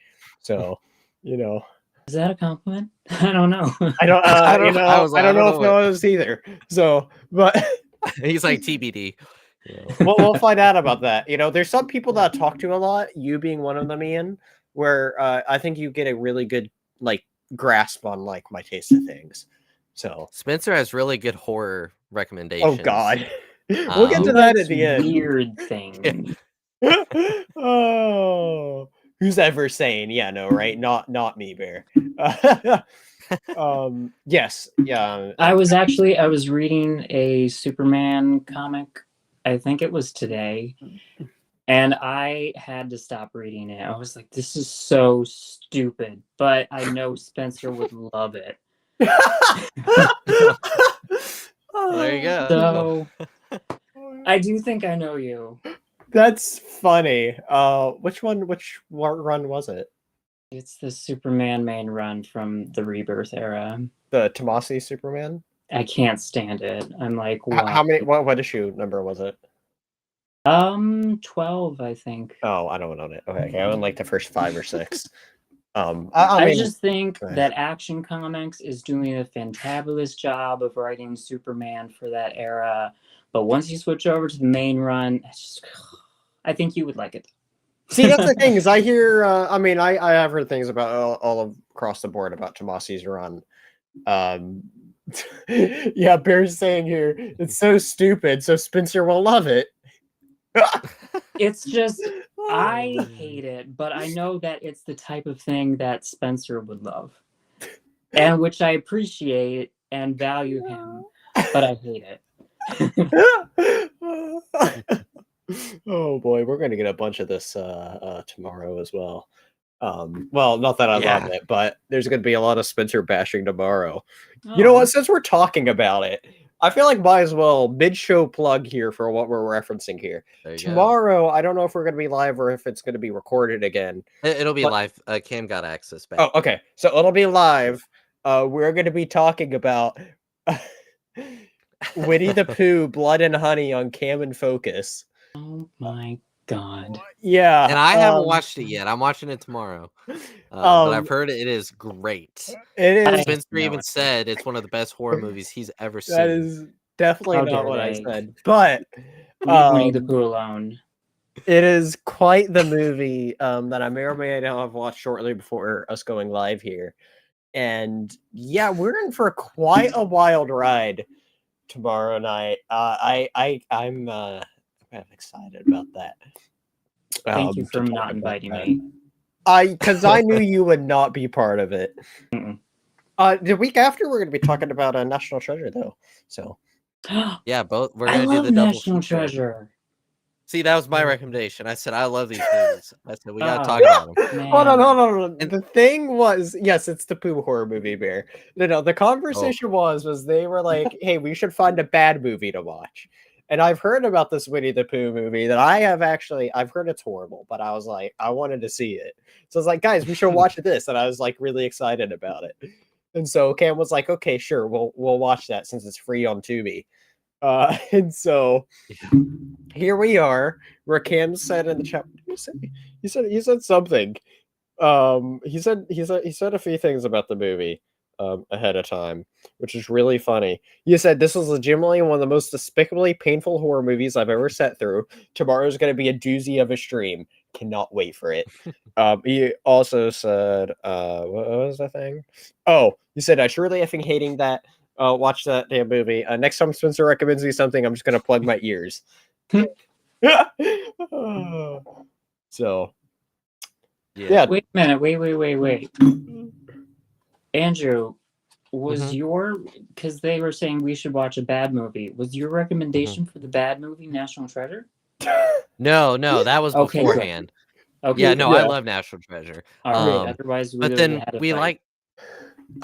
So, Is that a compliment? I don't know. I don't. I don't know if no is either. So, but he's like TBD. We'll find out about that. There's some people that I talk to a lot. You being one of them, Ian. Where I think you get a really good grasp on my taste of things. So Spencer has really good horror recommendations. Oh God, we'll get to that at the end. Weird thing. Oh. Who's ever saying, yeah, no, right? Not me, Bear. Yes, yeah. I was reading a Superman comic. I think it was today. And I had to stop reading it. I was like, this is so stupid. But I know Spencer would love it. There you go. So I do think I know you. That's funny. Which run was it? It's the Superman main run from the Rebirth era. The Tomasi Superman? I can't stand it. I'm like, wow. How many? What issue number was it? 12, I think. Oh, I don't own it. Okay, I own the first 5 or 6. I I mean, just think right. that Action Comics is doing a fantabulous job of writing Superman for that era. But once you switch over to the main run, I think you would like it. See, that's the thing is I hear. I mean, I have heard things about all of across the board about Tomasi's run. Yeah, Bear's saying here it's so stupid, so Spencer will love it. It's just I hate it, but I know that it's the type of thing that Spencer would love, and which I appreciate and value him, but I hate it. Oh boy, we're gonna get a bunch of this tomorrow as well. Well, not that I love Yeah. it, but there's gonna be a lot of Spencer bashing tomorrow. You know Oh, what? Since we're talking about it, I feel like might as well mid-show plug here for what we're referencing here. There you go. Tomorrow, I don't know if we're gonna be live or if it's gonna be recorded again. It'll be But- live. Cam got access back. Oh, okay. So it'll be live. We're gonna be talking about Winnie the Pooh, Blood and Honey on Cam and Focus. oh my god! Yeah, And I haven't watched it yet. I'm watching it tomorrow. But I've heard it is great. It is. Spencer No, even said it's one of the best horror movies he's ever seen. That is definitely How not dare what I they. said, but Leave Winnie the Pooh alone. it is quite the movie that I may or may not have watched shortly before us going live here. And yeah, we're in for quite a wild ride tomorrow night. I'm kind of excited about that. Thank you to for talk not about inviting that. me. Because I knew you would not be part of it. Mm-mm. The week after, we're going to be talking about National Treasure, though. So Yeah, both. We're I gonna do love the double National feature. Treasure. See, that was my recommendation. I said I love these movies. I said we gotta Oh, talk about them. Man. hold on. And- The thing was, yes, it's the Pooh horror movie, Bear. No. The conversation was they were like, "Hey, we should find a bad movie to watch." And I've heard about this Winnie the Pooh movie that I've heard it's horrible, but I was like, I wanted to see it. So I was like, guys, we should watch this. And I was like really excited about it. And so Cam was like, okay, sure, we'll watch that since it's free on Tubi. And so here we are, where Cam said in the chat, what did he say? He said something. He said a few things about the movie ahead of time, which is really funny. You said this was legitimately one of the most despicably painful horror movies I've ever sat through. Tomorrow's going to be a doozy of a stream. Cannot wait for it. He also said, what was the thing? Oh, he said, I truly effing hating that. Watch that damn movie. Next time Spencer recommends me something, I'm just going to plug my ears. So, yeah. Wait a minute. Wait. Andrew, was Mhm. your because they were saying we should watch a bad movie? Was your recommendation for the bad movie National Treasure? No, that was Okay, good. beforehand. Okay. Yeah, no, good. I love National Treasure. All right. Um, Otherwise, we but would then have had a we fight. like.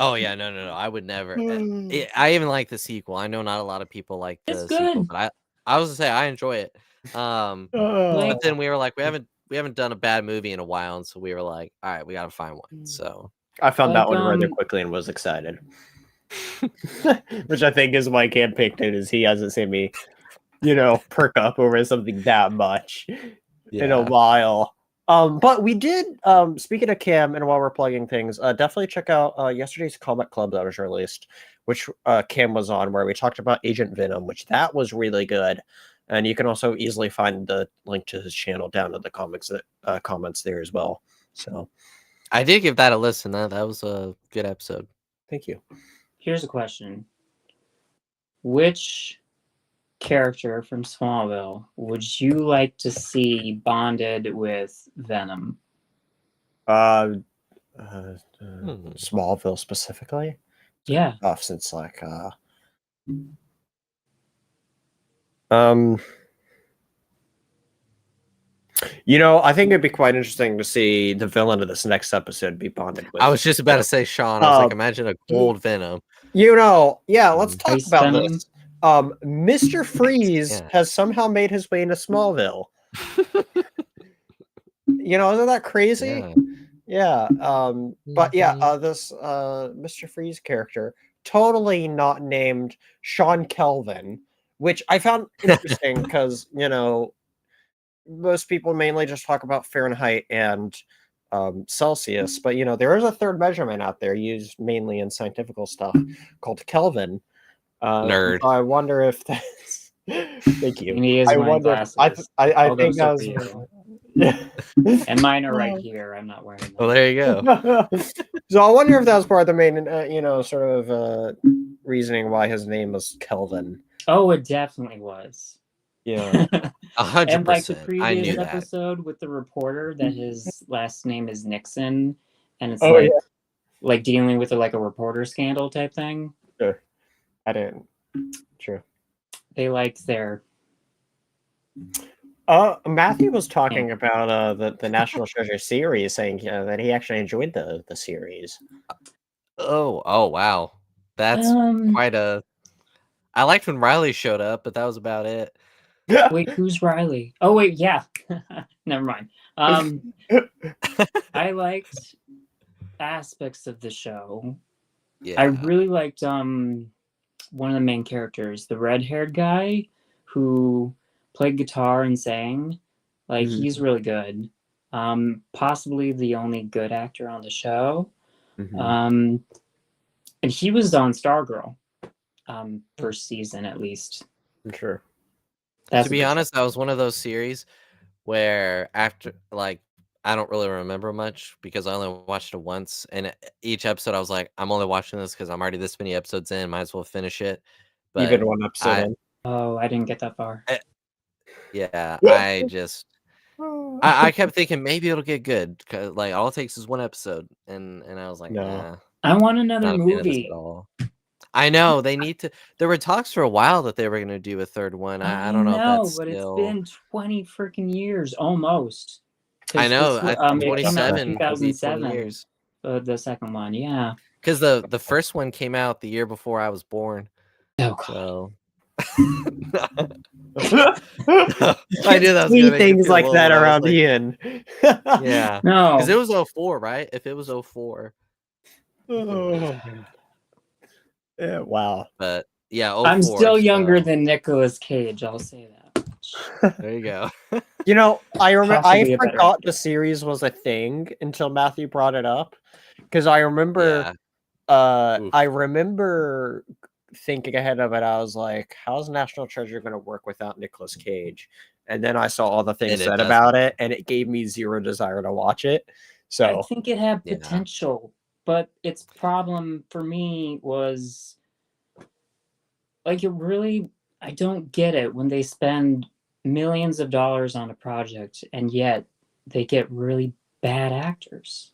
Oh yeah, no, I would never. I even like the sequel. I know not a lot of people like It's the sequel, good. but I was gonna say I enjoy it. But then we were like, we haven't done a bad movie in a while, and so we were like, all right, we gotta find one. So I found that Like, one rather quickly and was excited. Which I think is why Cam picked it, is he hasn't seen me, perk up over something that much in a while. But we did, speaking of Cam, and while we're plugging things, definitely check out yesterday's Comic Club that was released, which Cam was on, where we talked about Agent Venom, which that was really good. And you can also easily find the link to his channel down in the comments there as well. So I did give that a listen. That was a good episode. thank you. Here's a question: which character from Smallville would you like to see bonded with Venom? Smallville specifically. Yeah. Since like I think it'd be quite interesting to see the villain of this next episode be bonded with. I was just about to say Sean. I was like, imagine a gold Venom. Let's talk Ice about Venom? this. Mr. Freeze has somehow made his way into Smallville. Isn't that crazy? Yeah. But this Mr. Freeze character, totally not named Sean Kelvin, which I found interesting because, most people mainly just talk about Fahrenheit and Celsius, but there is a third measurement out there used mainly in scientific stuff called Kelvin. Nerd. So I wonder if that's. Thank you. He is I wearing wonder. glasses. I I'll go think that so was. for you. Yeah. And mine are right here. I'm not wearing them. Well, there you go. So I wonder if that was part of the main, sort of reasoning why his name was Kelvin. Oh, it definitely was. Yeah. 100%. And like the I previous knew that. episode with the reporter that his last name is Nixon, and it's Oh, yeah. like dealing with like a reporter scandal type thing. Sure. I didn't. True. They liked their. Matthew was talking about the National Treasure series, saying that he actually enjoyed the series. Oh wow, that's quite a. I liked when Riley showed up, but that was about it. Wait, who's Riley? Oh wait, yeah. Never mind. I liked aspects of the show. Yeah, I really liked one of the main characters, the red-haired guy who played guitar and sang. Like he's really good. Possibly the only good actor on the show. And he was on Stargirl. First season at least. Sure. To be honest, that was one of those series where after I don't really remember much because I only watched it once, and each episode I was like, I'm only watching this because I'm already this many episodes in, might as well finish it. But even one episode in. Oh, I didn't get that far. Yeah, I kept thinking maybe it'll get good because all it takes is one episode, and I was like, No. nah, I want another not a fan of this movie. at all. I know they need to. There were talks for a while that they were going to do a third one. I don't know if that's but still. It's been 20 freaking years almost. I know. It came out in 27 will be 20 2007. years. The second one, yeah. Because the first one came out the year before I was born. Oh god. So. I knew that was See gonna make things like that I was around like, Ian. Yeah. No. Because it was 04, right? If it was 04. Oh. Yeah, wow. But yeah, 04, I'm still younger than Nicolas Cage, I'll say that. There you go. I remember Possibly I a better forgot actor. the series was a thing until Matthew brought it up. Because I remember Yeah. I remember thinking ahead of it. I was like, how's National Treasure gonna work without Nicolas Cage? And then I saw all the things said about it, and it gave me zero desire to watch it. So I think it had potential, but its problem for me was like I don't get it when they spend millions of dollars on a project and yet they get really bad actors.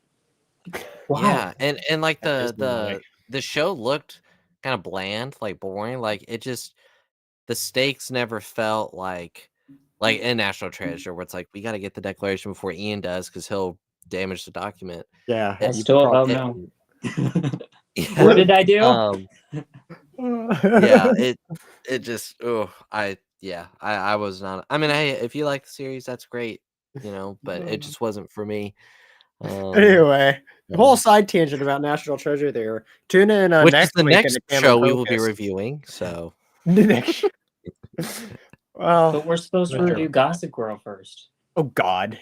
Wow. Yeah, and like the show looked kind of bland, like boring. Like it just the stakes never felt like in National Treasure where it's like we got to get the declaration before Ian does because he'll damage the document. yeah, I still don't know. Yeah. What did I do? Yeah, it just I was not. I mean, hey, if you like the series, that's great, but it just wasn't for me. Anyway, the whole side tangent about National Treasure there. Tune in which next is the week next into show Cameron we will be Focus. reviewing. So Next. Well, But we're supposed to review Gossip Girl first. Oh God.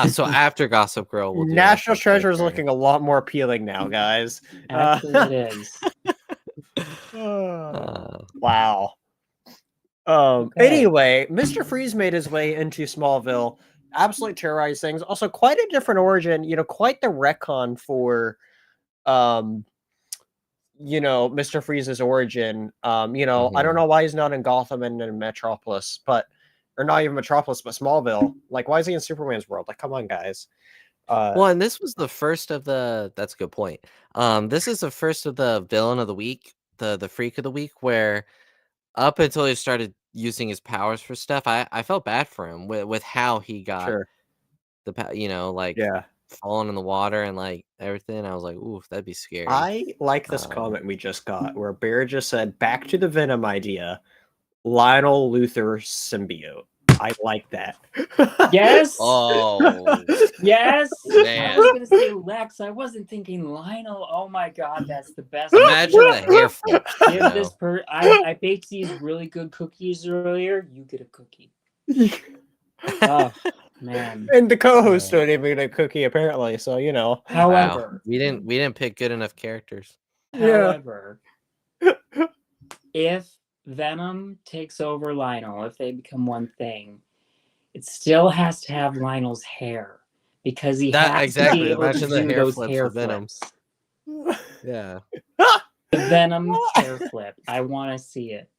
So after Gossip Girl, we'll do National Treasure is looking a lot more appealing now, guys. Actually, it is. Wow. Anyway, Mr. Freeze made his way into Smallville, absolutely terrorized things. Also, quite a different origin. Quite the retcon for, Mr. Freeze's origin. I don't know why he's not in Gotham and in Metropolis, or not even Metropolis, but Smallville. Like, why is he in Superman's world? Like, come on, guys. Well, and this was the first of the. That's a good point. This is the first of the villain of the week, the freak of the week, where up until he started using his powers for stuff, I felt bad for him with how he got the falling in the water and like everything. I was like, ooh, that'd be scary. I like this comment we just got where Bear just said, back to the Venom idea, Lionel Luthor symbiote. I like that. Yes. Oh. Yes. Man. I was gonna say Lex. I wasn't thinking Lionel. Oh my god, that's the best. Imagine the hair flip. Give this I baked these really good cookies earlier. You get a cookie. Man. And the co-host don't even get a cookie apparently. So Wow. However, We didn't pick good enough characters. however, if Venom takes over Lionel, if they become one thing, it still has to have Lionel's hair because he That has to exactly. be able Imagine to the do hair those flips hair of Venom. flips. Yeah. The Venom hair flip. I want to see it.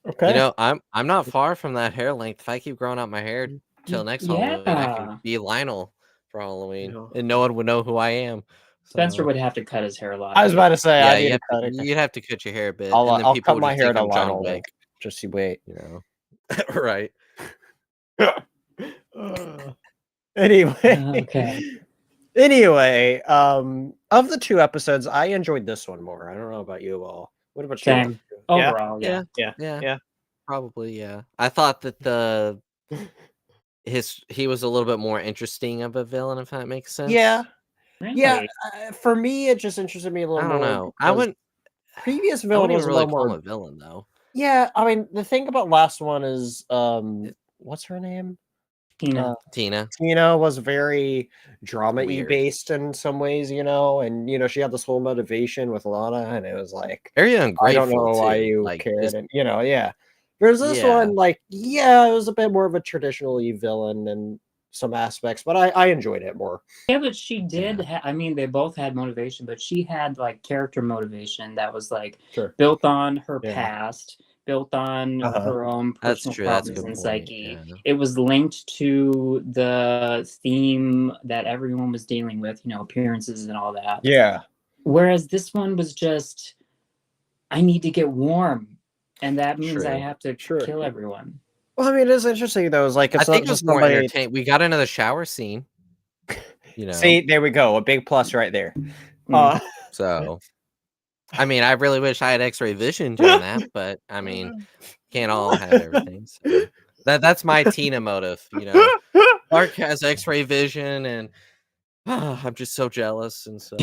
Okay. You know, I'm not far from that hair length. If I keep growing out my hair till next Halloween, I can Yeah. be Lionel for Halloween, Yeah. and no one would know who I am. Spencer So, would have to cut his hair a lot. I was about to say I need yeah, to cut it. you'd have to cut your hair a bit, I'll and then I'll people cut would my just hair think to I'm John Lionel. Wick. Just you wait. You know, right? Anyway. Okay. Anyway, of the 2 episodes, I enjoyed this one more. I don't know about you all. What about you? Same. Overall, yeah. Yeah. Probably, yeah. I thought that he was a little bit more interesting of a villain, if that makes sense. Yeah. Really? Yeah. For me, it just interested me a little I more. don't know. because previous I villain wouldn't was even a really little call more. him a villain though. Yeah, I mean, the thing about last one is, what's her name? Tina. Tina. Tina was very drama-y Weird. based in some ways, and she had this whole motivation with Lana, and it was like, Very I ungrateful don't know why too. you Like, cared, just, and yeah. There's this yeah. one, like, yeah, it was a bit more of a traditionally villain in some aspects, but I enjoyed it more. Yeah, but she did. Yeah. I mean, they both had motivation, but she had like character motivation that was like Sure. built on her Yeah. past, built on Uh-huh. her own That's personal true. That's a problems good and point. psyche. Yeah. It was linked to the theme that everyone was dealing with, appearances and all that. Yeah. Whereas this one was just, I need to get warm, and that means I True. have to Sure. kill everyone. Well, I mean, it's interesting though. It's like I it's not think it was just more somebody. entertaining. We got another shower scene. See, there we go. A big plus right there. So, I mean, I really wish I had X-ray vision during that, but I mean, can't all have everything. So that's my Tina motive. Clark has X-ray vision, and I'm just so jealous, and so.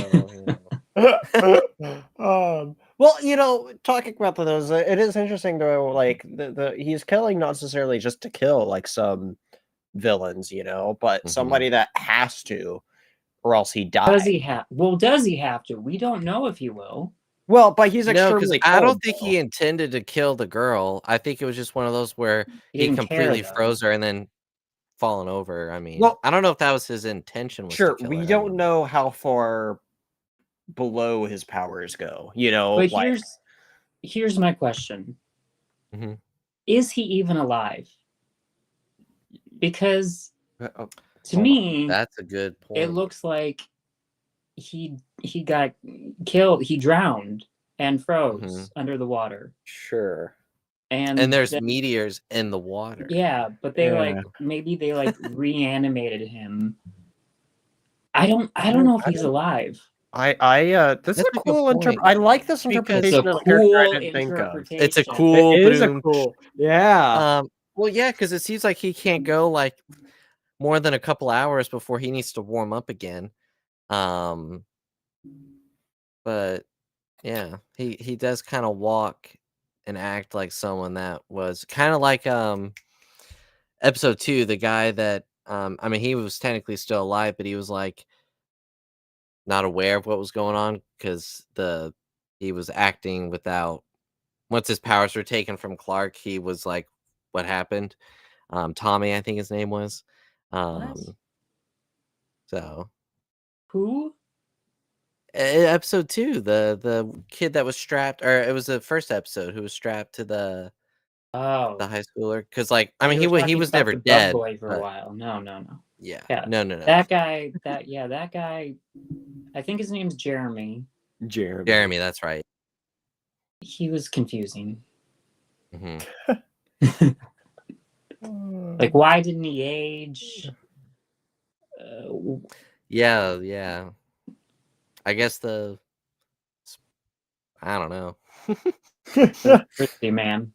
Well, talking about those, it is interesting though. Like he's killing not necessarily just to kill, like some villains, but somebody that has to, or else he dies. Does he have? Well, does he have to? We don't know if he will. Well, but he's No, because extremely. I cold, don't think though. he intended to kill the girl. I think it was just one of those where he didn't care, completely though. froze her and then fallen over. I mean, Well, I don't know if that was his intention. Was Sure, to kill we her. don't know how far below his powers go. But like here's my question: Mhm. Is he even alive? Because to hold me, That's a good point. it looks like he got killed. He drowned and froze under the water. sure. And there's meteors in the water. Yeah, but they maybe they reanimated him. I don't know if he's alive. This is a cool I like this interpretation of the character I didn't think of. It's a cool. It is a cool. Yeah. Well, yeah, because it seems like he can't go like more than a couple hours before he needs to warm up again. But yeah, he does kind of walk and act like someone that was kind of like episode 2, the guy that I mean, he was technically still alive, but he was like not aware of what was going on because he was acting without. Once his powers were taken from Clark, he was like, "What happened?" Tommy, I think his name was. So who? Episode 2, the kid that was strapped, or it was the first episode who was strapped to the high schooler, because like I mean he was never dead boy for a while. No. Yeah. Yeah. No. That guy. That guy. I think his name's Jeremy. Jeremy, that's right. He was confusing. Mm-hmm. Like, why didn't he age? Yeah. I guess I don't know. Pretty man.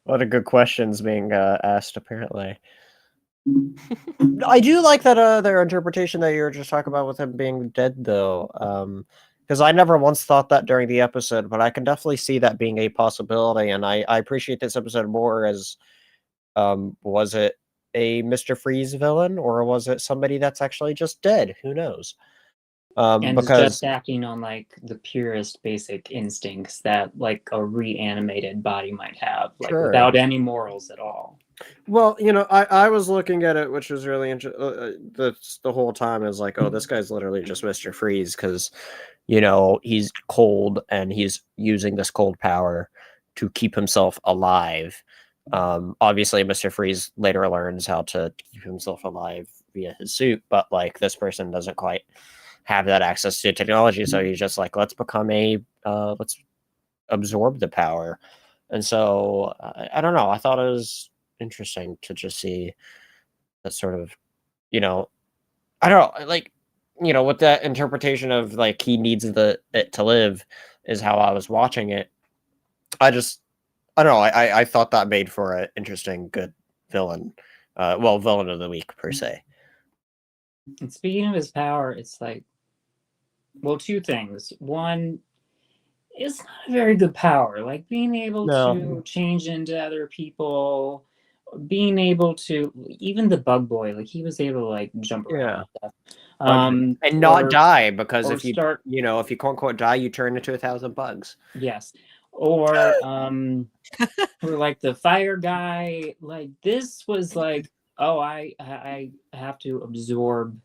A lot of good questions being asked, apparently. I do like that their interpretation that you were just talking about with him being dead, though. Because I never once thought that during the episode, but I can definitely see that being a possibility, and I appreciate this episode more as Was it a Mr. Freeze villain, or was it somebody that's actually just dead? Who knows? And is Because just acting on like the purest basic instincts that like a reanimated body might have, like Sure. without any morals at all. Well, I was looking at it, which was really interesting. The whole time is like, oh, this guy's literally just Mr. Freeze because, he's cold and he's using this cold power to keep himself alive. Obviously, Mr. Freeze later learns how to keep himself alive via his suit, but like this person doesn't quite have that access to technology, so he's just like, let's absorb the power. And so I don't know. I thought it was interesting to just see that sort of, I don't know, like, with that interpretation of like he needs it to live is how I was watching it. I don't know. I thought that made for an interesting, good villain. Villain of the week per se. And speaking of his power, it's like, well, two things. One, it's not a very good power. Like being able to change into other people, being able to, even the bug boy, like he was able to like jump around and stuff. And not die, because if you start, if you quote unquote die, you turn into 1,000 bugs. yes. Or like the fire guy, like this was like, oh, I have to absorb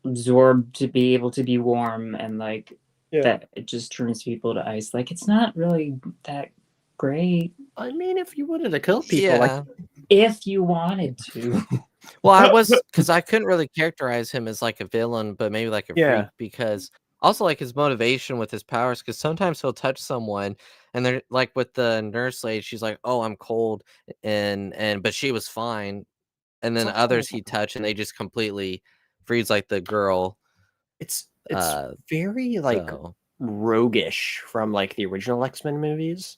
absorb to be able to be warm, and like that it just turns people to ice. Like it's not really that great. I mean, if you wanted to kill people, like if you wanted to. Well, I was, because I couldn't really characterize him as like a villain, but maybe like a freak, because also like his motivation with his powers, because sometimes he'll touch someone and they're like, with the nurse lady, she's like, oh, I'm cold, and but she was fine, and then others he touched and they just completely freeze, like the girl. It's very like roguish from like the original X-Men movies.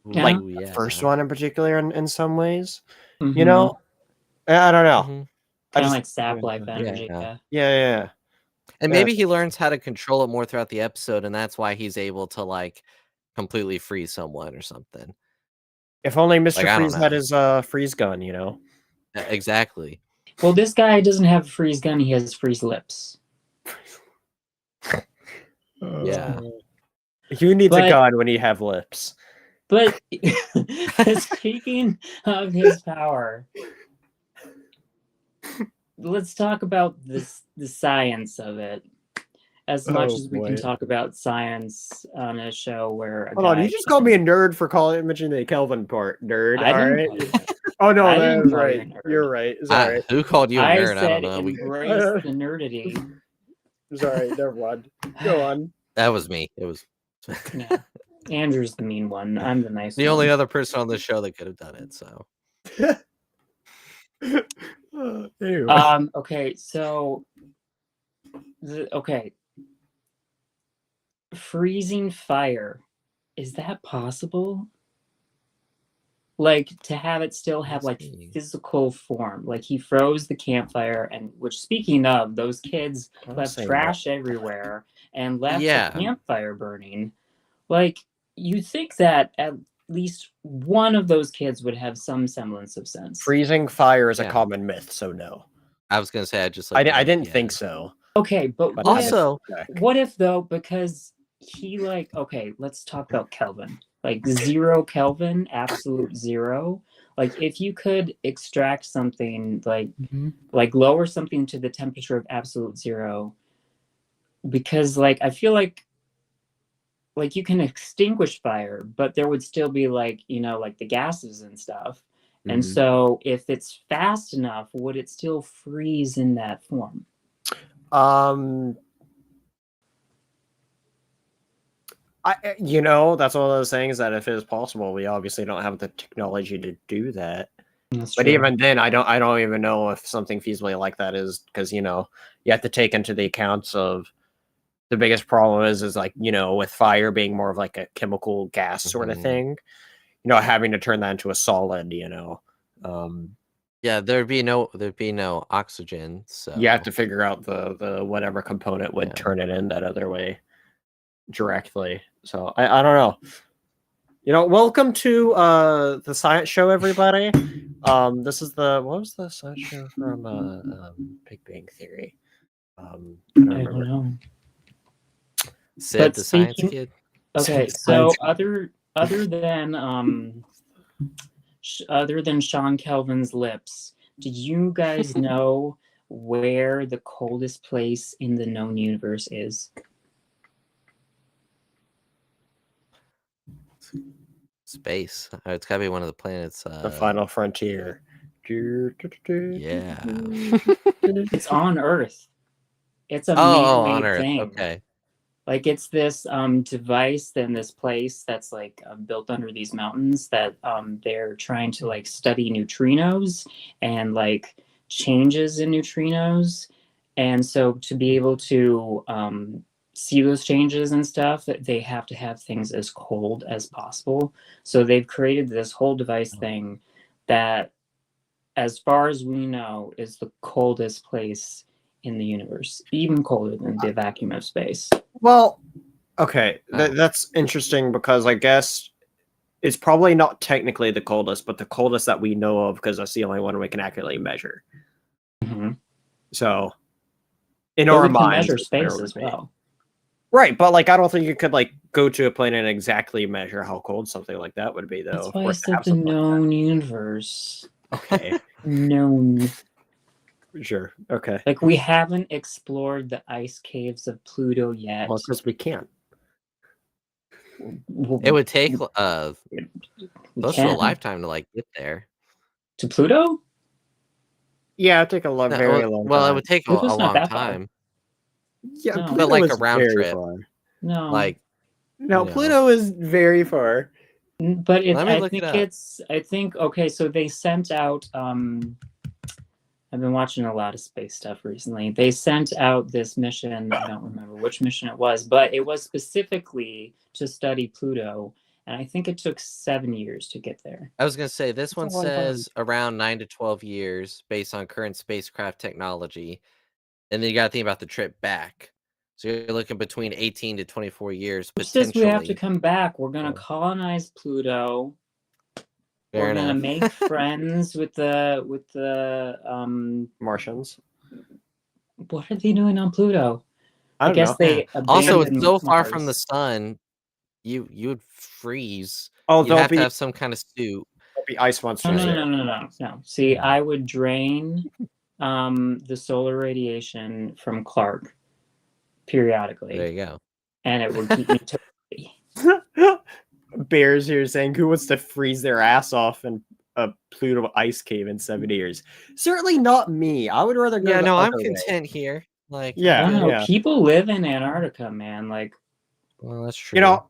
Like the first one in particular, in some ways. I don't know. Kind of like sap life energy. Yeah. And maybe he learns how to control it more throughout the episode, and that's why he's able to like completely freeze someone or something. If only Mr. Freeze had his freeze gun, Exactly. Well, this guy doesn't have a freeze gun, he has freeze lips. Yeah. Who needs a gun when you have lips? But speaking of his power, let's talk about the science of it. As much as we can talk about science on a show where hold on, you just called me a nerd for mentioning the Kelvin part, nerd. All right. Oh no, that's right. You're right. Sorry. Who called you a nerd? I don't know. Embrace the nerdity. Sorry, never mind. Go on. That was me. It was. Yeah. Andrew's the mean one. I'm the nice one. The only other person on the show that could have done it. So. Okay. So. Freezing fire, is that possible? Like to have it still have like physical form. Like he froze the campfire, and which, speaking of, those kids left trash everywhere and left the campfire burning. Like you think that at least one of those kids would have some semblance of sense. Freezing fire is a common myth, so no. I was gonna say I didn't think so. Okay, but also, what if though, because he like, okay, let's talk about Kelvin. Like 0 Kelvin, absolute 0. Like if you could extract something like lower something to the temperature of absolute 0, because like I feel like you can extinguish fire, but there would still be like, like the gases and stuff. And so if it's fast enough, would it still freeze in that form? That's one of those things that if it is possible, we obviously don't have the technology to do that. That's but true. Even then, I don't even know if something feasibly like that is, because you have to take into the accounts of the biggest problem is like, with fire being more of like a chemical gas sort of thing, having to turn that into a solid, yeah, there'd be no oxygen, so you have to figure out the whatever component would turn it in that other way directly. So I don't know. Welcome to the science show, everybody. This is what was the science show from Big Bang Theory? I don't I remember. don't know. Sid But the science speaking- kid. Okay, so other than Sean Kelvin's lips, do you guys know where the coldest place in the known universe is? Space. It's gotta be one of the planets. The Final Frontier. Yeah. It's on Earth. It's a on man-made Earth. thing. Okay. Like it's this device in this place that's like built under these mountains that they're trying to like study neutrinos and like changes in neutrinos, and so to be able to see those changes and stuff, they have to have things as cold as possible. So they've created this whole device thing that, as far as we know, is the coldest place in the universe, even colder than the vacuum of space. Well, okay, Oh. that's interesting because I guess it's probably not technically the coldest, but the coldest that we know of because that's the only one we can accurately measure. Mm-hmm. So, in But our we can minds, measure it's where it space would as be. well. Right, but like I don't think you could like go to a planet and exactly measure how cold something like that would be, though. That's Of why I course, to said have the something like known universe. that. Okay, Known. sure, okay. Like we haven't explored the ice caves of Pluto yet. Well, because we can't. It would take We close to a can. lifetime to like get there. To Pluto? Yeah, it'd take a long, No, very long well, time. it would take a Pluto's not long that far. time. Yeah, No. Pluto But like is a round very trip. far. No. Like, No, you know. Pluto is very far. But Let me I look think it up. I think okay, so they sent out I've been watching a lot of space stuff recently. They sent out this mission, I don't remember which mission it was, but it was specifically to study Pluto, and I think it took 7 years to get there. I was gonna say this one a long time. says around 9 to 12 years based on current spacecraft technology, and then you got to think about the trip back. So you're looking between 18 to 24 years Which says we have to potentially. come back. We're gonna Yeah. colonize Pluto. Fair We're gonna enough. make friends with the Martians. what are they doing on Pluto? I don't guess know. they Also, abandoned it's so far from the Mars. sun, you would freeze. Oh, You'd there'll have be to have some kind of suit. ice monsters there. No. See, I would drain the solar radiation from Clark There periodically, you go. and it would keep me toasty. Bears here saying who wants to freeze their ass off in a Pluto ice cave in 70 years? Certainly not me. I would rather go Yeah, the no, I'm other way. content here. Like, I'm Yeah, I don't know. yeah. People live in Antarctica, man. Like, well, that's true. You know,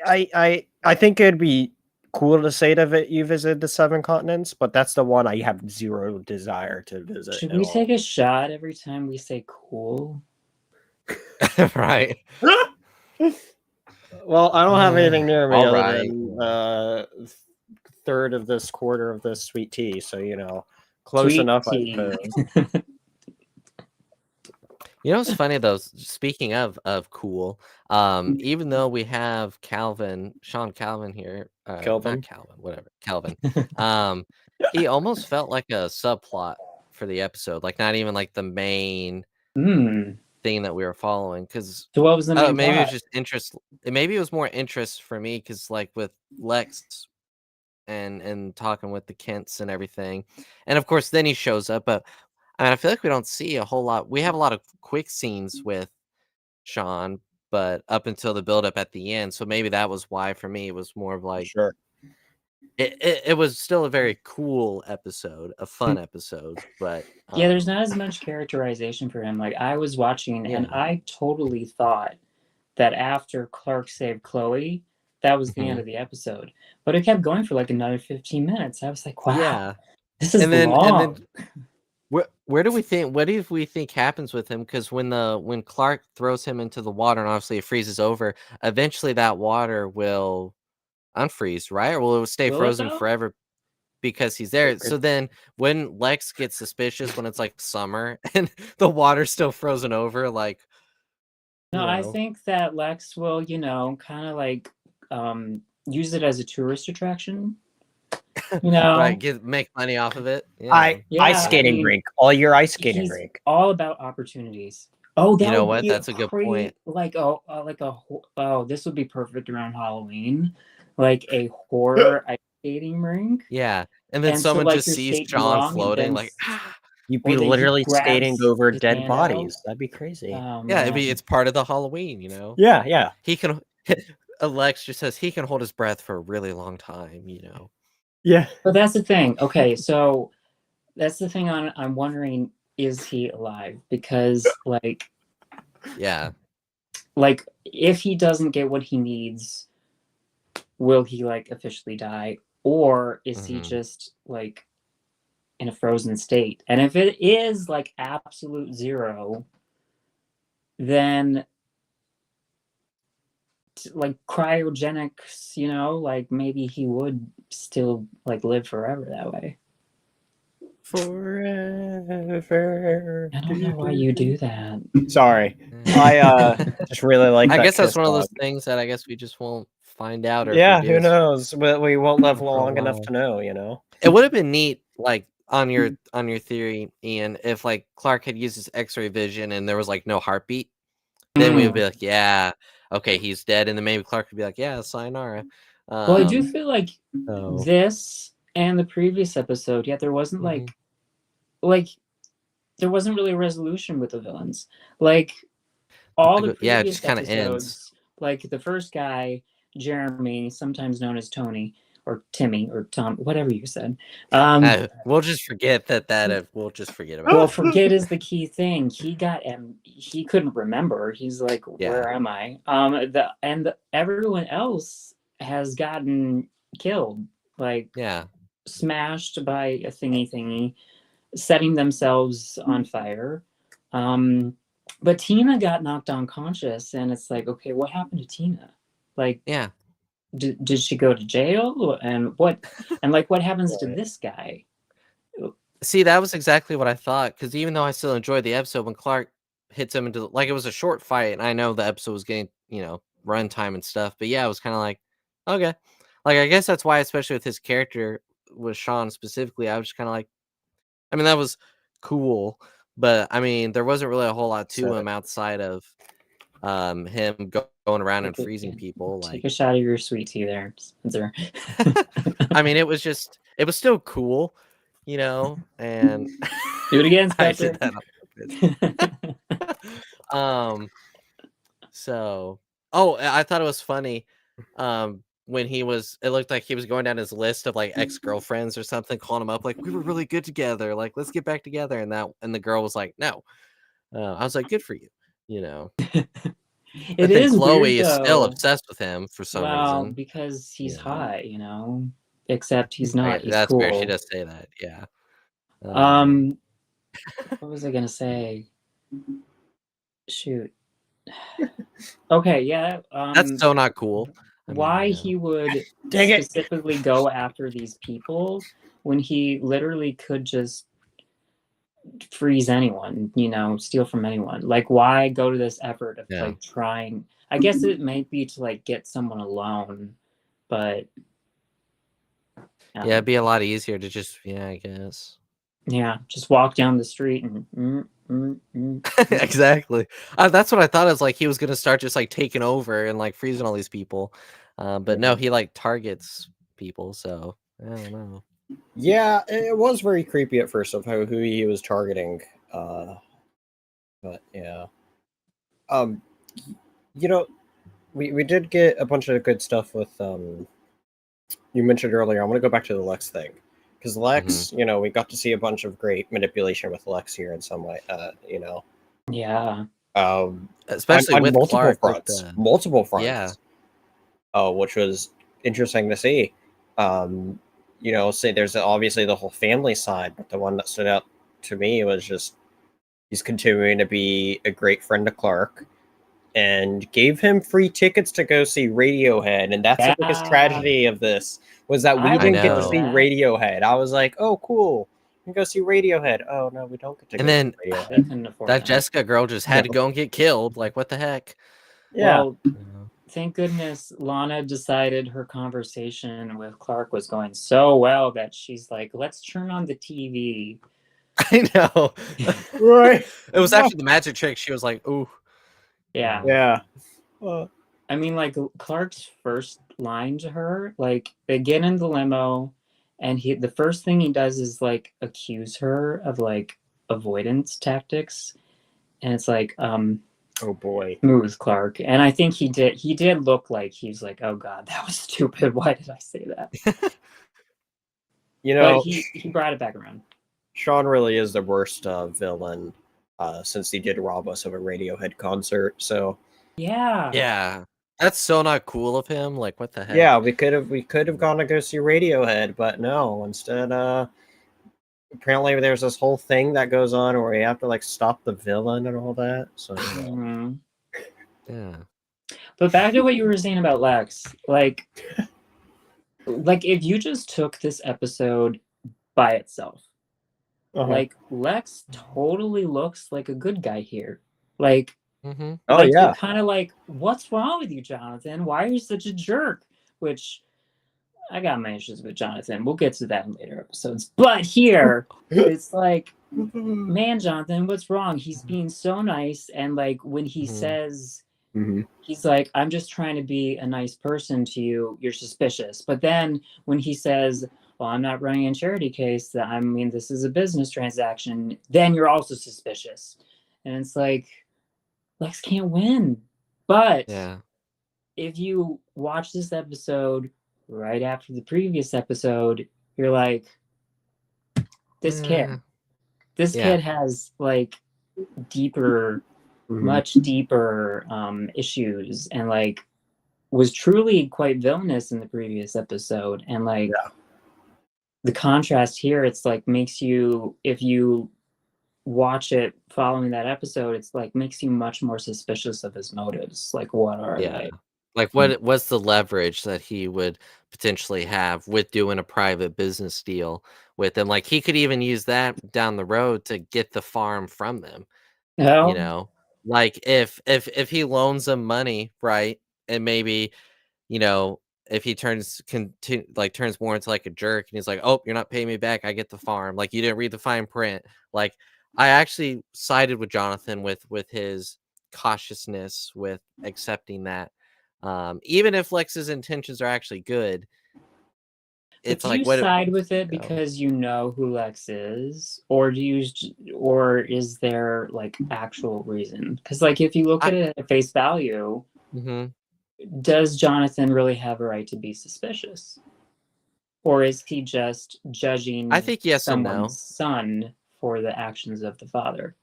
I think it'd be cool to say that you visited the 7 continents, but that's the one I have zero desire to visit. should at we all. take a shot every time we say cool? Right. Well, I don't have anything near me All other right. than third of this quarter of this sweet tea, so close Sweet enough. tea. I suppose. You know what's funny though? Speaking of cool, even though we have Sean Calvin here, Kelvin? not Calvin, whatever, Calvin. He almost felt like a subplot for the episode, like not even like the main thing that we were following. Because So what was the main maybe it was plot? just interest. Maybe it was more interest for me because like with Lex and talking with the Kents and everything, and of course then he shows up, but. I feel like we don't see a whole lot. We have a lot of quick scenes with Sean, but up until the build up at the end. So maybe that was why for me it was more of like Sure. it was still a very cool episode, a fun episode, but Yeah, there's not as much characterization for him. Like I was watching, and I totally thought that after Clark saved Chloe, that was the end of the episode. But it kept going for like another 15 minutes. I was like, wow, this is long. And then where do we think? What do we think happens with him? Because when Clark throws him into the water and obviously it freezes over, eventually that water will unfreeze, right? Or will it stay frozen forever because he's there? So then when Lex gets suspicious when it's like summer and the water's still frozen over, like No, I think that Lex will, kind of like use it as a tourist attraction. You know, Right, make money off of it. Ice I skating mean, rink. All your ice skating he's rink. all about opportunities. Oh, that You know would what? be That's a good point. this would be perfect around Halloween, like a horror ice skating rink. Yeah, and then And so, someone like, just you're sees skating Sean along, and floating, then like, ah! You'd or be then he literally skating grabs over his dead hand out. bodies. That'd be crazy. Oh, Yeah, man. it's part of the Halloween, you know. Yeah, yeah. He can. Alex just says he can hold his breath for a really long time, you know. Yeah. But that's the thing. Okay, so that's the thing. I'm wondering, is he alive? Because Yeah. like if he doesn't get what he needs, will he like officially die, or is he Mhm. just like in a frozen state? And if it is like absolute zero, then like cryogenics, you know, like maybe he would still like live forever that way. Forever. I don't know why you do that. Sorry. Yeah. I just really like I that guess that's Kiss one of those song. things that I guess we just won't find out, or if we Yeah, do, who it's knows? We won't live for a long enough while. to know, you know? It would have been neat, like on your theory, Ian, if like Clark had used his X-ray vision and there was like no heartbeat, then we would be like, yeah, okay, he's dead, and then maybe Clark could be like, yeah, sayonara. Well, I do feel like So this and the previous episode, yet there wasn't Mhm. like there wasn't really a resolution with the villains. Like all the Yeah, it previous just kind of ends. episodes, like the first guy, Jeremy, sometimes known as Tony or Timmy or Tom, whatever you said. We'll just forget that. We'll just forget about Well, it. forget is the key thing. He got he couldn't remember. He's like, Yeah. where am I? Everyone else has gotten killed, like Yeah. smashed by a thingy, setting themselves on fire. But Tina got knocked unconscious, and it's like, okay, what happened to Tina? Like, Yeah. did she go to jail? And what happens to Right. this guy? See, that was exactly what I thought. Because even though I still enjoyed the episode, when Clark hits him into like it was a short fight, and I know the episode was getting runtime and stuff, but yeah, it was kind of like okay, like I guess that's why, especially with his character with Sean specifically, I was just kind of like, I mean, that was cool, but I mean, there wasn't really a whole lot to him outside of him going around and freezing people. Take Like, a shot of your sweet tea there, Spencer. I mean, it was still cool, and Do it again, I Spencer. did that on purpose. So, I thought it was funny. When it looked like he was going down his list of like ex-girlfriends or something, calling him up like, we were really good together, like let's get back together. And the girl was like, no. I was like, good for you, It But then is Chloe weird, is still though. obsessed with him for some Well, reason. because he's Yeah. hot, except he's not. He's That's cool. fair. She does say that. Yeah. What was I gonna say? Shoot. Okay, yeah. That's so not cool. Why he would Dang it. specifically go after these people when he literally could just freeze anyone, steal from anyone. Like, why go to this effort of Yeah. like trying? I guess it might be to like get someone alone, but Yeah, it'd be a lot easier to just, I guess. Yeah, just walk down the street and Exactly. That's what I thought. Is like he was gonna start just like taking over and like freezing all these people, but no, he like targets people. So I don't know. Yeah, it was very creepy at first of who he was targeting. But yeah. We did get a bunch of good stuff with you mentioned earlier. I want to go back to the Lex thing. Because Lex, we got to see a bunch of great manipulation with Lex here in some way, Yeah. Especially on with multiple Clark, fronts. Multiple fronts. Yeah. Which was interesting to see. Say there's obviously the whole family side, but the one that stood out to me was just he's continuing to be a great friend to Clark and gave him free tickets to go see Radiohead. And that's the biggest tragedy of this was that we didn't get to see Radiohead. I was like, oh, cool. We can go see Radiohead. Oh, no, we don't get to go see Radiohead. That Jessica girl just had to go and get killed. Like, what the heck? Yeah. Well, thank goodness Lana decided her conversation with Clark was going so well that she's like, let's turn on the TV. I know. Right. It was after the magic trick. She was like, "Ooh, Yeah. Yeah. I mean, like Clark's first line to her, like they get in the limo, and the first thing he does is like accuse her of like avoidance tactics, and it's like, Oh boy. smooth Clark, and I think he did look like he's like, oh god, that was stupid. Why did I say that? You But know, he brought it back around. Sean really is the worst villain since he did rob us of a Radiohead concert. So Yeah. yeah, that's so not cool of him. Like, what the heck?" yeah, we could have gone to go see Radiohead, but no. Instead, apparently there's this whole thing that goes on where we have to like stop the villain and all that. So Mhm. Yeah. But back to what you were saying about Lex, like if you just took this episode by itself, like Lex totally looks like a good guy here. Like Mm-hmm. oh like yeah, you're kind of like, what's wrong with you, Jonathan? Why are you such a jerk? Which I got my issues with Jonathan. We'll get to that in later episodes. But here, it's like, man, Jonathan, what's wrong? He's being so nice, and like when he Mhm. says, Mhm. he's like, I'm just trying to be a nice person to you, you're suspicious. But then when he says, well, I'm not running a charity case, that I mean, this is a business transaction, then you're also suspicious. And it's like, Lex can't win. But Yeah. if you watch this episode right after the previous episode, you're like, this kid, Uh, this yeah. kid has like deeper, Mhm. much deeper issues, and like was truly quite villainous in the previous episode. And like the contrast here, it's like makes you, if you watch it following that episode, it's like makes you much more suspicious of his motives. Like, what are Yeah. they? Like, what's the leverage that he would potentially have with doing a private business deal with them? Like, he could even use that down the road to get the farm from them, you No. know? Like, if he loans them money, right? And maybe, you know, if he turns more into like a jerk and he's like, "Oh, you're not paying me back. I get the farm." Like, you didn't read the fine print. Like, I actually sided with Jonathan with his cautiousness with accepting that. Even if Lex's intentions are actually good, But it's do like you what side with it you know. because you know who Lex is, or or is there like actual reason? Because like if you look I at it at face value, mhm. does Jonathan really have a right to be suspicious, or is he just I judging think yes and someone's no. son for the actions of the father?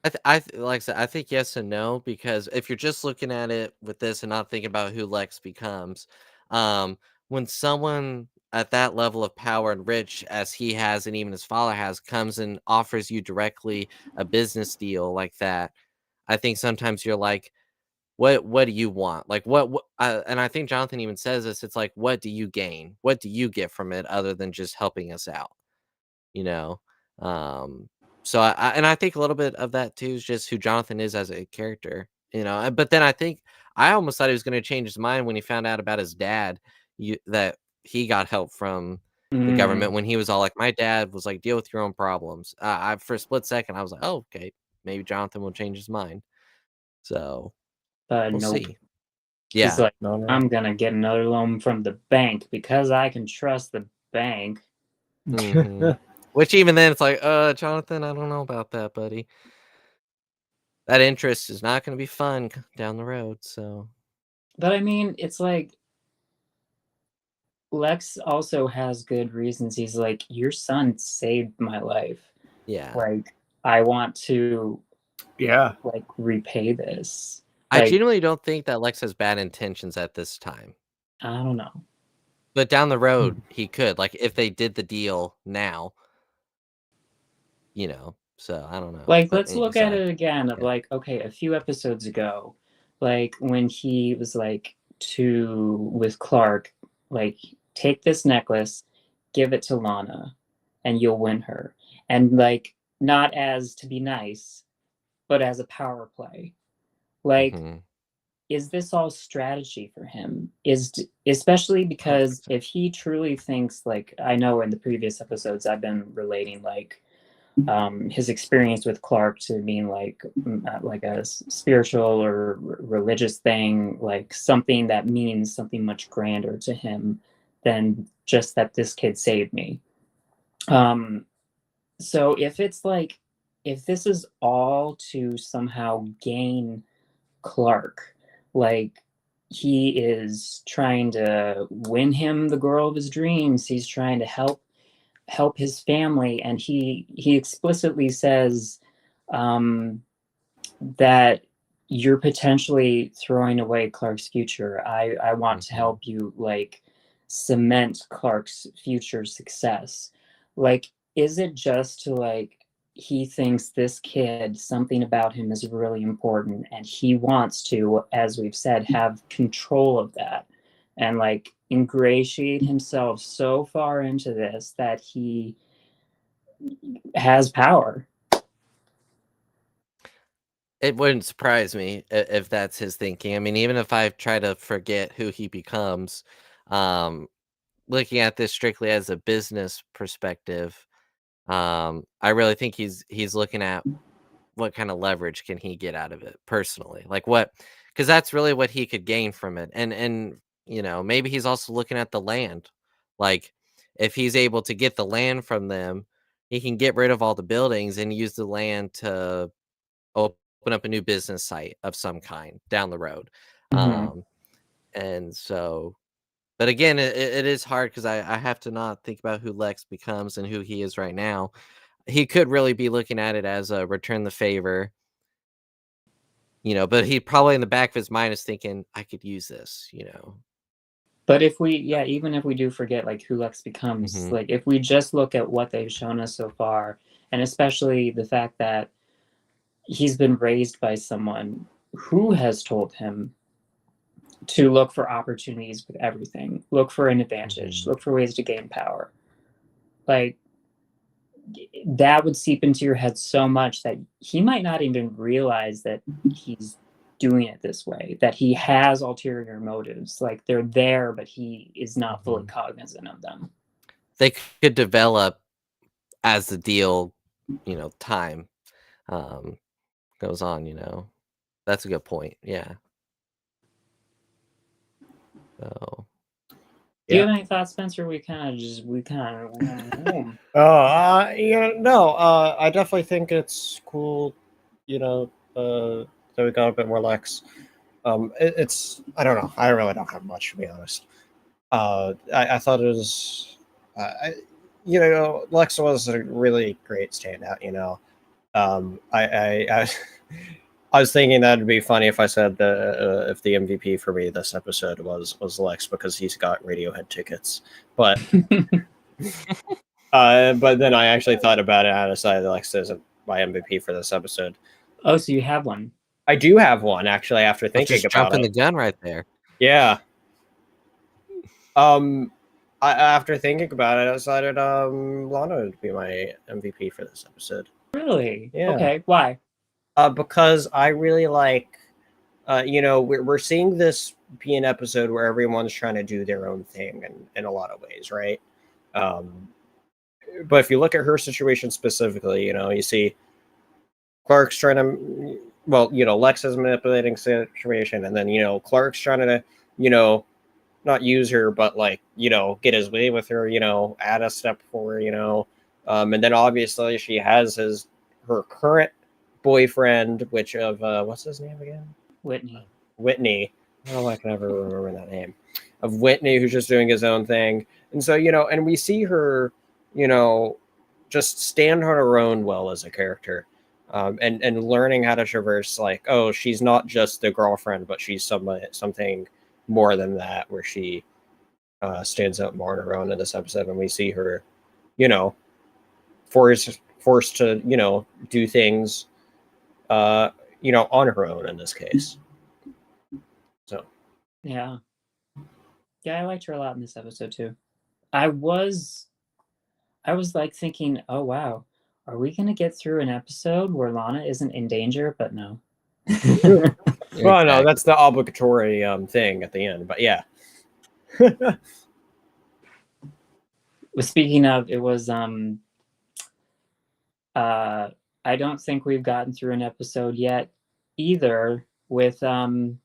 Like I said, I think yes and no, because if you're just looking at it with this and not thinking about who Lex becomes, um, when someone at that level of power and rich as he has and even his father has comes and offers you directly a business deal like that, I think sometimes you're like, what do you want? Like what and I think Jonathan even says this, it's like, what do you gain? What do you get from it other than just helping us out? You know? Um, so and I think a little bit of that too is just who Jonathan is as a character, you know. But then I think I almost thought he was going to change his mind when he found out about his dad, that he got help from the Mm, government when he was all like, my dad was like, deal with your own problems. I for a split second I was like, oh, okay, maybe Jonathan will change his mind. So but we'll nope. see. He's Yeah. like, No. I'm gonna get another loan from the bank because I can trust the bank. Hmm. Which even then it's like, Jonathan, I don't know about that, buddy. That interest is not going to be fun down the road. So But I mean, it's like Lex also has good reasons. He's like, your son saved my life. yeah, Like, I want to Yeah. like repay this. I Like, genuinely don't think that Lex has bad intentions at this time. I don't know. But down the road, he could. Like if they did the deal now, you know. So I don't know. Like, But let's look at it again of yeah. like, okay, a few episodes ago, like when he was like with Clark, like, take this necklace, give it to Lana, and you'll win her. And like, not as to be nice, but as a power play. Like, Mhm. is this all strategy for him? Especially because if he truly thinks, like, I know in the previous episodes I've been relating like his experience with Clark to being like a spiritual or religious thing, like something that means something much grander to him than just that this kid saved me. So if it's like, if this is all to somehow gain Clark, like he is trying to win him the girl of his dreams, he's trying to help his family, and he explicitly says that you're potentially throwing away Clark's future. I want to help you, like, cement Clark's future success. Like, is it just to, like, he thinks this kid, something about him is really important, and he wants to, as we've said, have control of that, and like ingratiate himself so far into this that he has power? It wouldn't surprise me if that's his thinking. I mean, even if I try to forget who he becomes, um, looking at this strictly as a business perspective, I really think he's looking at what kind of leverage can he get out of it personally, like what, because that's really what he could gain from it, and maybe he's also looking at the land, like if he's able to get the land from them, he can get rid of all the buildings and use the land to open up a new business site of some kind down the road. Mhm. And so, but again, it is hard because I have to not think about who Lex becomes and who he is right now. He could really be looking at it as a return the favor, but he probably in the back of his mind is thinking, I could use this. But if we, yeah, even if we do forget like who Lex becomes, Mhm. like if we just look at what they've shown us so far, and especially the fact that he's been raised by someone who has told him to look for opportunities with everything, look for an advantage, Mhm. look for ways to gain power. Like, that would seep into your head so much that he might not even realize that he's doing it this way, that he has ulterior motives. Like, they're there, but he is not fully Mhm. cognizant of them. They could develop as the deal, time um, goes on. That's a good point. Yeah. So, Do you Yeah. have any thoughts, Spencer? We kind of. No, I definitely think it's cool, that we got a bit more Lex. It's I don't know. I really don't have much, to be honest. I thought it was, Lex was a really great standout. I I was thinking that it'd be funny if I said if the MVP for me this episode was Lex because he's got Radiohead tickets, but but then I actually thought about it and I decided Lex isn't my MVP for this episode. Oh, so you have one. I do have one actually after that's thinking just about jumping it. the gun right there. Yeah. Um, after thinking about it, I decided Lana would be my MVP for this episode. Really? Yeah. Okay. Why? Because I really like, we're seeing this be an episode where everyone's trying to do their own thing in a lot of ways, right? Um, but if you look at her situation specifically, you see Clark's trying to, well, Lex is manipulating situation, and then Clark's trying to, not use her, but like get his way with her, add a step for her, and then obviously she has her current boyfriend, which of what's his name again? Whitney. Whitney. I don't know if I can ever remember that name. Of Whitney, who's just doing his own thing, and so and we see her, you know, just stand on her own well as a character, and learning how to traverse like, oh, she's not just the girlfriend, but she's something more than that, where she stands out more on her own in this episode, and we see her, you know, forced to do things, on her own in this case. So Yeah. Yeah, I liked her a lot in this episode too. I was like thinking, oh wow, are we gonna get through an episode where Lana isn't in danger? But no. Well, no, Exactly. that's the obligatory thing at the end. But yeah. Speaking of, it was I don't think we've gotten through an episode yet either without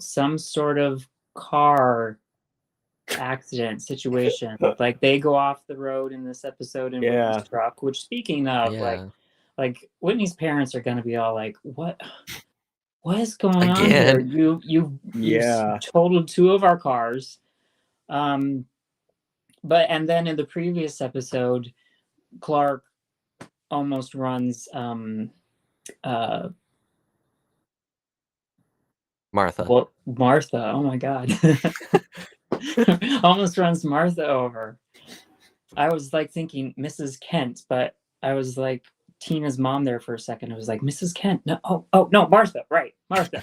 some sort of car accident situation. Like they go off the road in this episode in Yeah. Whitney's truck, which speaking of, Yeah. like Whitney's parents are gonna be all like, what is going on here? Again. You Yeah. totaled two of our cars. But and then in the previous episode, Clark almost runs Martha. well, Martha. Oh my god. Almost runs Martha over. I was like thinking Mrs. Kent, but I was like Tina's mom there for a second. I was like, Mrs. Kent. No, oh no, Martha, right. Martha.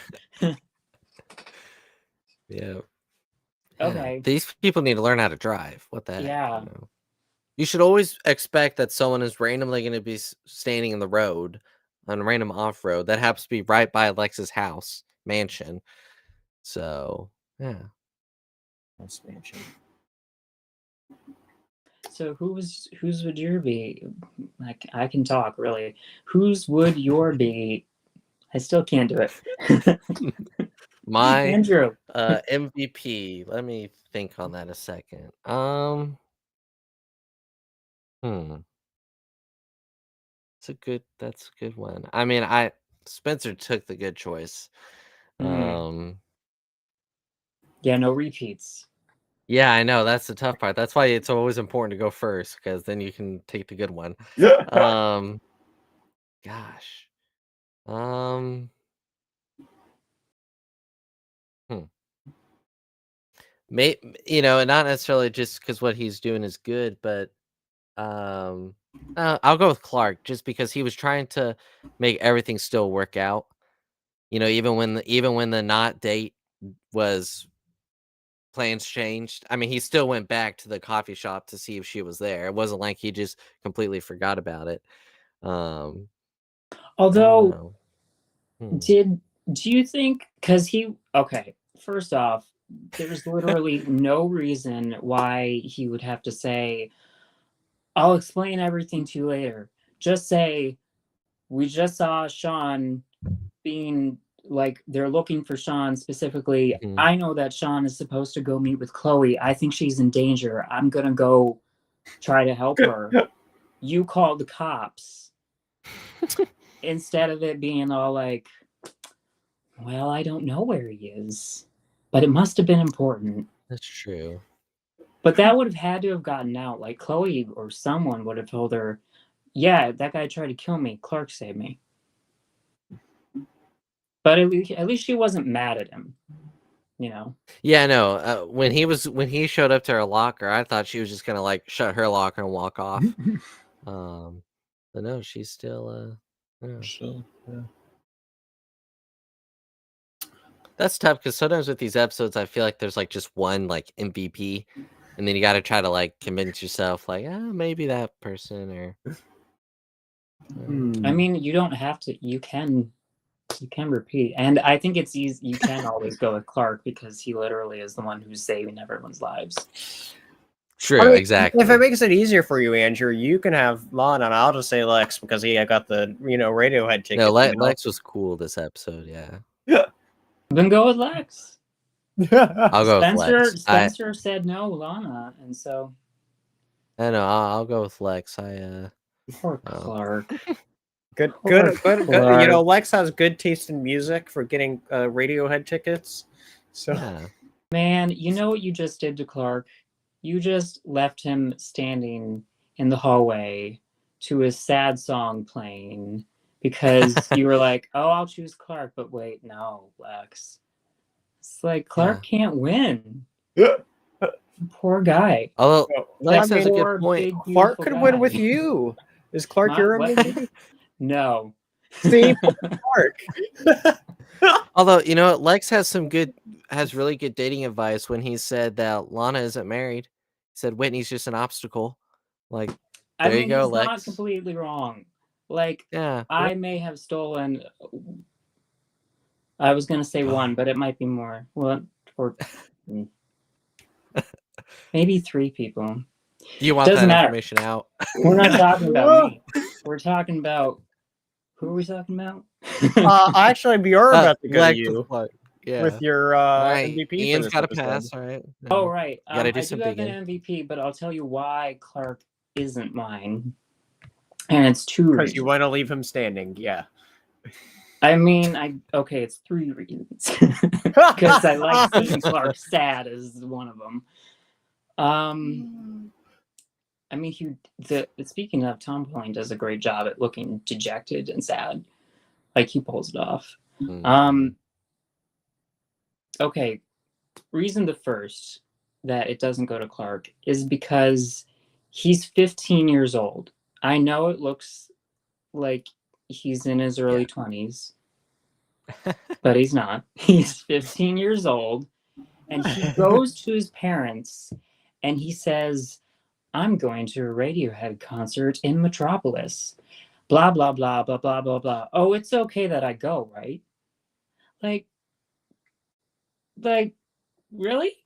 Yeah. Okay. These people need to learn how to drive. What the heck? Yeah. You know? You should always expect that someone is randomly going to be standing in the road on a random off road that happens to be right by Alexa's house mansion. So yeah. Expansion. So whose would your be? Like I can talk really. Whose would your be? I still can't do it. My Andrew. MVP. Let me think on that a second. That's a good one. I mean, Spencer took the good choice. Yeah, no repeats. Yeah, I know. That's the tough part. That's why it's always important to go first, because then you can take the good one. Gosh. And not necessarily just because what he's doing is good, but I'll go with Clark just because he was trying to make everything still work out. Even when the not date was plans changed. I mean, he still went back to the coffee shop to see if she was there. It wasn't like he just completely forgot about it. I Although, don't know. do you think? Because first off, there's literally no reason why he would have to say, "I'll explain everything to you later." Just say, "We just saw Sean being like they're looking for Sean specifically. Mhm. I know that Sean is supposed to go meet with Chloe. I think she's in danger. I'm gonna go try to help her. You call the cops." Instead of it being all like, well, I don't know where he is, but it must have been important. That's true. But that would have had to have gotten out. Like Chloe or someone would have told her, yeah, that guy tried to kill me. Clark saved me. But at least she wasn't mad at him, Yeah, no. When he showed up to her locker, I thought she was just gonna like shut her locker and walk off. But no, she's still Yeah. That's tough because sometimes with these episodes, I feel like there's like just one like MVP, and then you got to try to like convince yourself like, maybe that person or. I mean, you don't have to. You can repeat, and I think it's easy. You can always go with Clark because he literally is the one who's saving everyone's lives. True, exactly. If it makes it easier for you, Andrew, you can have Lana, and I'll just say Lex because he got the Radiohead ticket. No, Lex was cool this episode. Yeah. Then go with Lex. I'll go with Lex. Spencer said no, Lana, and so. I know. I'll go with Lex. Poor Clark. Good. Clark. Lex has good taste in music for getting Radiohead tickets. So, man, you know what you just did to Clark? You just left him standing in the hallway to his sad song playing because you were like, "Oh, I'll choose Clark," but wait, no, Lex. It's like Clark can't win. Poor guy. Although Lex has a good point. Clark could win with you. Is Clark your MVP? No. See, Clark. Although Lex has really good dating advice when he said that Lana isn't married. He said Whitney's just an obstacle. Like, there you go, he's Lex. Not completely wrong. Like, yeah, I may have stolen I was gonna say one, but it might be more. Well, or maybe 3 people. Do you want Doesn't that matter. information out? We're not talking about me. We're talking about who are we talking about? Actually, we are about to go to Like the you plug. Yeah. with your All right. MVP for Ian's this got to episode. pass. All right. Oh right. You gotta do I some do have digging. an MVP, but I'll tell you why Clark isn't mine. And it's 2 Because you reasons. want to leave him standing, yeah. I mean, okay, it's 3 reasons. Because I like seeing Clark sad is one of them. I mean, speaking of, Tom Welling does a great job at looking dejected and sad. Like he pulls it off. Mhm. Okay, reason the first that it doesn't go to Clark is because he's 15 years old. I know it looks like he's in his early 20s, but he's not. He's 15 years old, and he goes to his parents and he says, I'm going to a Radiohead concert in Metropolis. Blah, blah, blah, blah, blah, blah, blah. Oh, it's okay that I go, right? Like, really?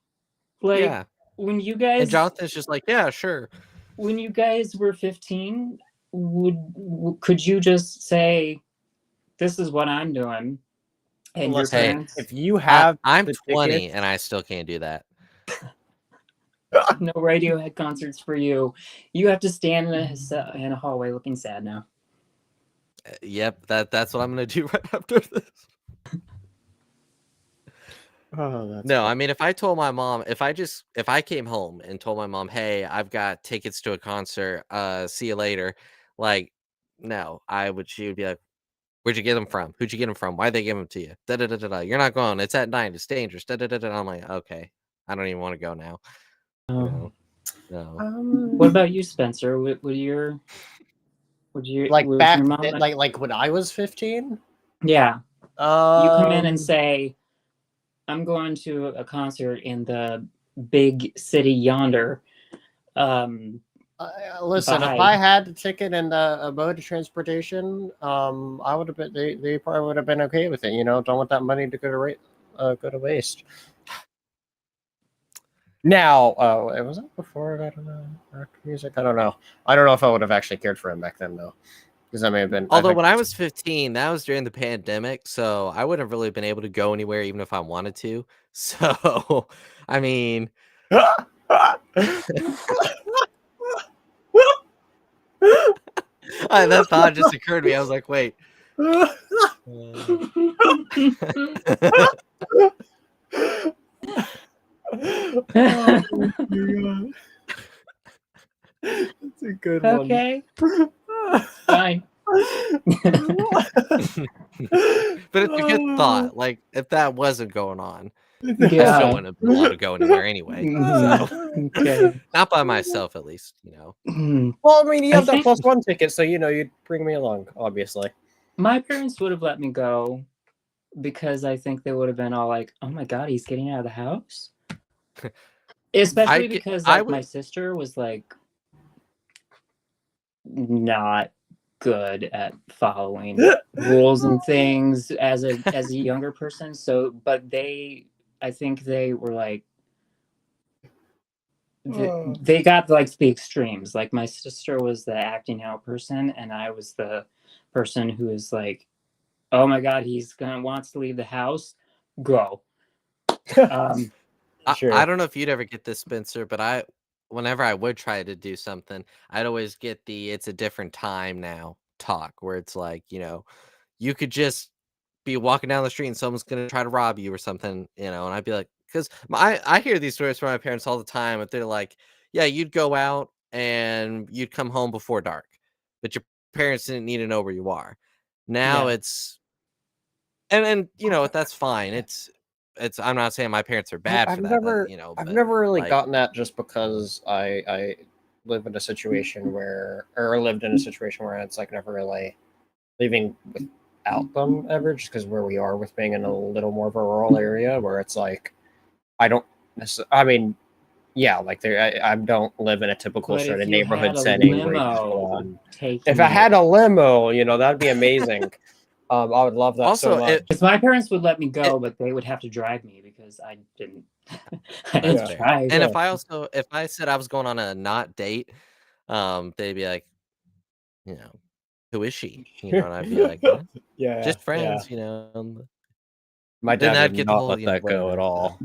Like, Yeah. when you And guys Jonathan's just like, yeah, sure. when you guys were 15, could you just say, this is what I'm doing? And your Listen, parents, if you have I'm the 20 tickets, and I still can't do that. no Radiohead concerts for you. You have to stand in a hallway looking sad now. Yep, that's what I'm gonna do right after this. oh, that's No, fun. I mean, if I told my mom, if I came home and told my mom, hey, I've got tickets to a concert, see you later, like, no, she would be like, where'd you get them from? Who'd you get them from? Why'd they give them to you? Da da da da da. You're not going. It's at night. It's dangerous. Da da da da. I'm like, okay, I don't even want to go now. You know, no. What about you, Spencer? Would your like was back your mom then, like when I was 15? Yeah. You come in and Um, say, I'm going to a concert in the big city yonder. listen, if Bye. I had the ticket and a mode of transportation, I would have been. They probably would have been okay with it. You know, don't want that money to go to waste. Now, was it before I got into rock music? I don't know. I don't know if I would have actually cared for him back then, though, because I may have been. Although when I was 15, that was during the pandemic, so I wouldn't have really been able to go anywhere even if I wanted to. So, I mean, that thought just occurred to me. I was like, wait. Oh my God. That's a good one. Okay. Fine. But it's a good thought. Like, if that wasn't going on, I Yeah. still wouldn't have been allowed to go anywhere anyway. So, Okay. not by myself, at least, you know. Well, I mean, you I have that think- +1 ticket, so you'd bring me along, obviously. My parents would have let me go because I think they would have been all like, "Oh my God, he's getting out of the house." Especially because my sister was like not good at following rules and things as a younger person. So, but I think they were like, they got like the extremes. Like my sister was the acting out person, and I was the person who is like, oh my God, wants to leave the house. Go. Sure. I don't know if you'd ever get this, Spencer, but whenever I would try to do something, I'd always get it's a different time now talk where it's like, you know, you could just be walking down the street and someone's going to try to rob you or something, you know, and I'd be like, because I hear these stories from my parents all the time, but they're like, yeah, you'd go out and you'd come home before dark, but your parents didn't need to know where you are. Now it's, and you know, that's fine. It's, I'm not saying my parents are bad for that, you know. I've but, never really like, gotten that just because I live in a situation where, or lived in a situation where it's like never really leaving without them ever, just because where we are with being in a little more of a rural area where it's like, I don't necessarily, I mean, yeah, like I don't live in a typical But sort if of you neighborhood had a setting where you limo just go on. taking If I had a limo, you know, that'd be amazing. I would love that so Also, much. Because my parents would let me go, but they would have to drive me because I didn't. I didn't That's fair. drive. And Yeah. if I said I was going on a not date, they'd be like, you know, who is she? You know, and I'd be like, Yeah, just yeah. friends, you know. My Then dad I'd would get the not whole, let you know, that go whatever. at all.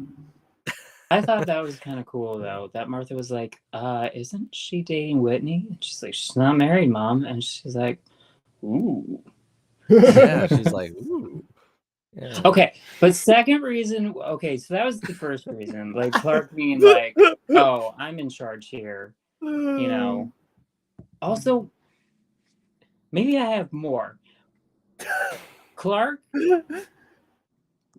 I thought that was kind of cool though. That Martha was like, "Isn't she dating Whitney?" And she's like, "She's not married, Mom." And she's like, "Ooh." Yeah, she's like, ooh. Yeah. Okay, but second reason. Okay, so that was the first reason. Like Clark being like, "Oh, I'm in charge here," you know. Also, maybe I have more. Clark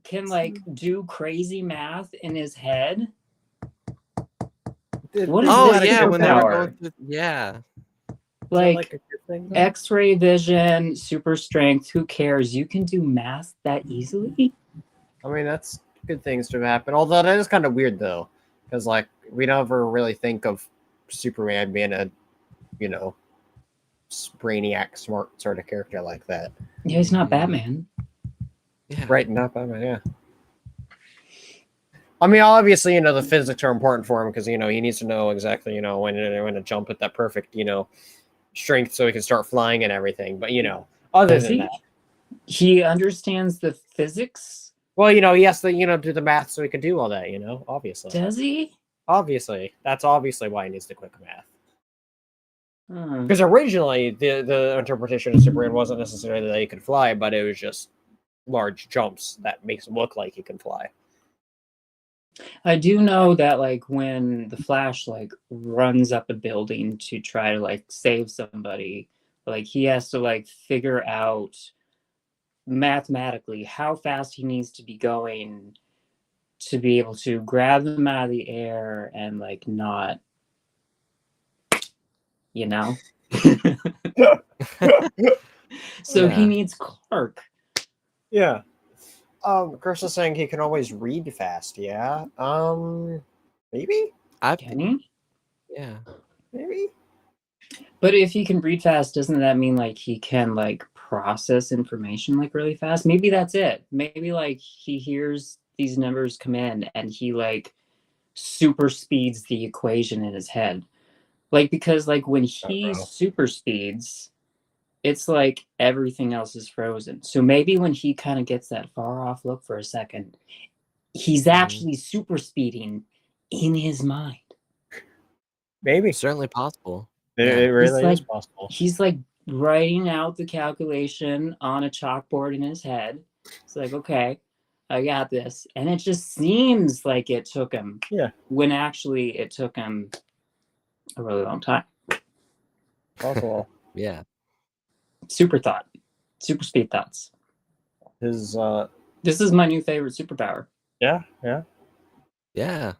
can like do crazy math in his head. What is Oh this yeah, when they were superpower? going through, yeah. Like a good thing? X-ray vision, super strength. Who cares? You can do math that easily. I mean, that's good things to happen. Although that is kind of weird though, because like we never really think of Superman being a, you know, brainiac, smart sort of character like that. Yeah, he's not Mhm. Batman. Yeah. Right? Not Batman. Yeah. I mean, obviously, you know, the physics are important for him because you know he needs to know exactly, you know, when to jump at that perfect, you know, strength so he can start flying and everything. But you know, other Does than he? that, He understands the physics. well, you know, he has to, you know, do the math so he can do all that. You know, obviously, Does he? that's obviously why he needs to quick math. Hmm. Because originally, the interpretation of Superman wasn't necessarily that he could fly, but it was just large jumps that makes him look like he can fly. I do know that like when the Flash like runs up a building to try to like save somebody, like he has to like figure out mathematically how fast he needs to be going to be able to grab them out of the air and like not, you know. So he Yeah. needs Clark. Yeah. Chris is saying he can always read fast. Yeah. Maybe. Can he? Yeah. Maybe. But if he can read fast, doesn't that mean like he can like process information like really fast? Maybe that's it. Maybe like he hears these numbers come in and he like super speeds the equation in his head. Like because like when he know. super speeds, it's like everything else is frozen. So maybe when he kind of gets that far off look for a second, he's Mhm. actually super speeding in his mind. Maybe. Certainly possible. It, Yeah. it really is like- possible. He's like writing out the calculation on a chalkboard in his head. It's like, okay, I got this. And it just seems like it took him. Yeah. When actually it took him a really long time. Possible. Yeah. Super thought. Super speed thoughts. His This is my new favorite superpower. yeah. Yeah.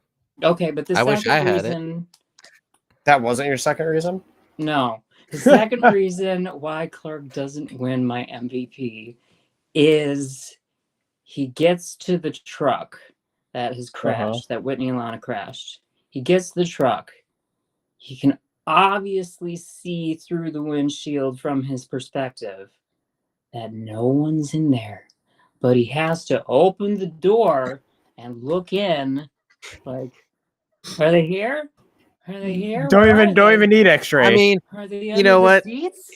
Okay, but the I wish second I had it. reason, That wasn't your second reason? no. The second reason why Clark doesn't win my MVP is he gets to the truck that has crashed, that Whitney and Lana crashed. He gets to the truck. He can obviously see through the windshield from his perspective that no one's in there. But he has to open the door and look in like, are they here? Are they here? Don't Where even are they? need X-ray. I mean, Are they you under know the what? seats?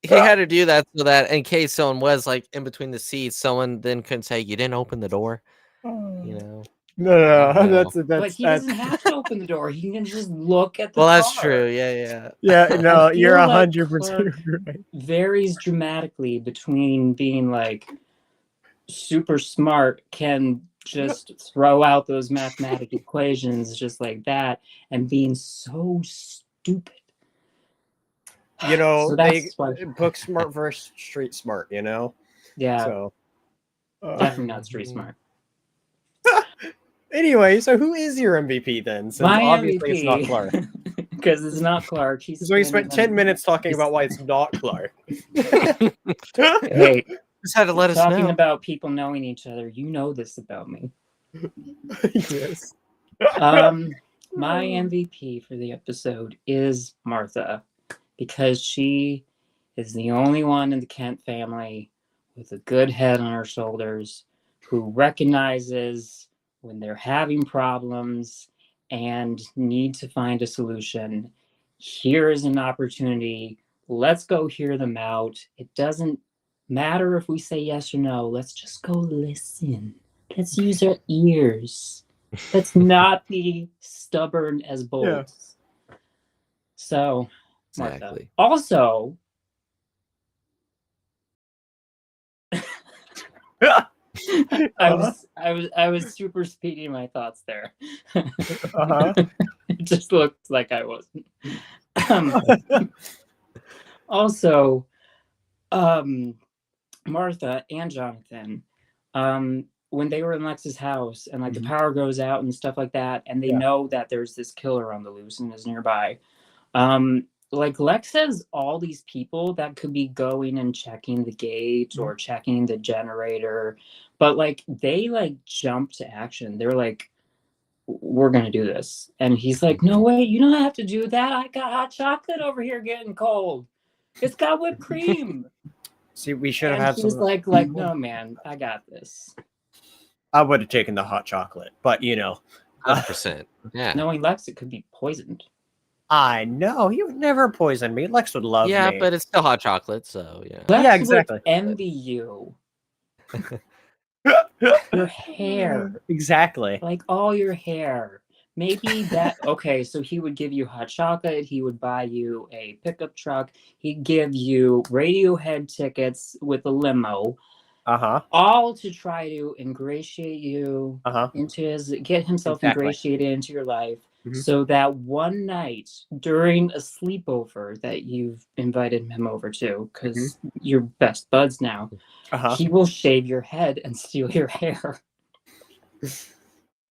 He had to do that so that in case someone was like in between the seats, someone then couldn't say you didn't open the door. You know. No, No. But he doesn't have to open the door. He can just look at the Well, car. that's true. Yeah. Yeah, no, I you're feel like 100% right. varies dramatically between being like super smart, can just throw out those mathematic equations just like that, and being so stupid. You know, So they that's why, book smart versus street smart, you know? yeah, So definitely not street smart. anyway, so who is your MVP then? Since My obviously it's not MVP, Clark. because it's not Clark. He's So we spent 10 standing minutes talking he's- about why it's not Clark. Hey, Just had to let us talking know. about people knowing each other, you know this about me. Yes. My MVP for the episode is Martha, because she is the only one in the Kent family with a good head on her shoulders who recognizes when they're having problems and need to find a solution. Here is an opportunity. Let's go hear them out. It doesn't matter if we say yes or no. Let's just go listen. Let's use our ears. Let's not be stubborn as bolts. So, Martha. Exactly. Also, I was super speeding my thoughts there. It just looked like I wasn't. Also, Martha and Jonathan, when they were in Lex's house and like the power goes out and stuff like that, and they know that there's this killer on the loose and is nearby. Like Lex has all these people that could be going and checking the gate or checking the generator, but like they like jump to action. They're like, we're gonna do this. And he's like, no way, you don't have to do that. I got hot chocolate over here getting cold. It's got whipped cream. See, we should have And had he's some. like, no man, I got this. I would have taken the hot chocolate, but you know, 100%. Yeah. Knowing Lex, it could be poisoned. I know he would never poison me. Lex would love Yeah, me. but it's still hot chocolate, so yeah. Lex Yeah, exactly. would envy you. Your hair. Exactly. Like all your hair. Maybe that. Okay, so he would give you hot chocolate. He would buy you a pickup truck. He'd give you Radiohead tickets with a limo. All to try to ingratiate you into get himself ingratiated into your life. So that one night during a sleepover that you've invited him over to, because you're best buds now, he will shave your head and steal your hair.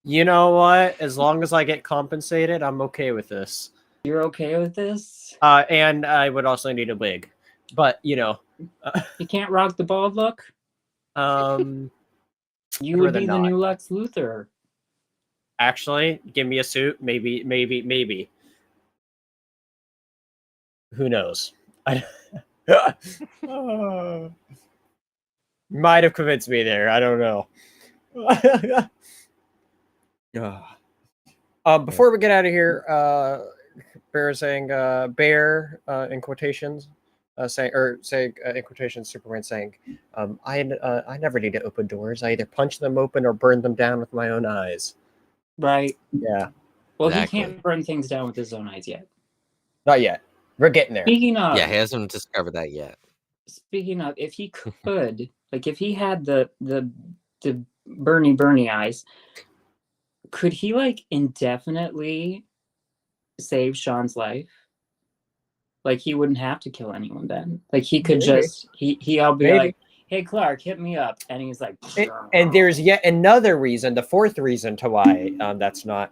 You know what? As long as I get compensated, I'm okay with this. You're okay with this? And I would also need a wig, but you know, you can't rock the bald look. You would be the new Lex Luthor. Actually, give me a suit. Maybe. Who knows? Might have convinced me there. I don't know. Before we get out of here, Bear saying Bear in quotations, saying in quotations, Superman saying, I never need to open doors. I either punch them open or burn them down with my own eyes. Right. Yeah. Well, exactly. He can't burn things down with his own eyes yet. Not yet. We're getting there. Speaking of, yeah, he hasn't discovered that yet. Speaking of, if he could, like, if he had the Bernie eyes, could he like indefinitely save Sean's life? Like, he wouldn't have to kill anyone then. Like, he could just I'll be like, hey, Clark, hit me up. And he's like, and there's yet another reason, the fourth reason to why that's not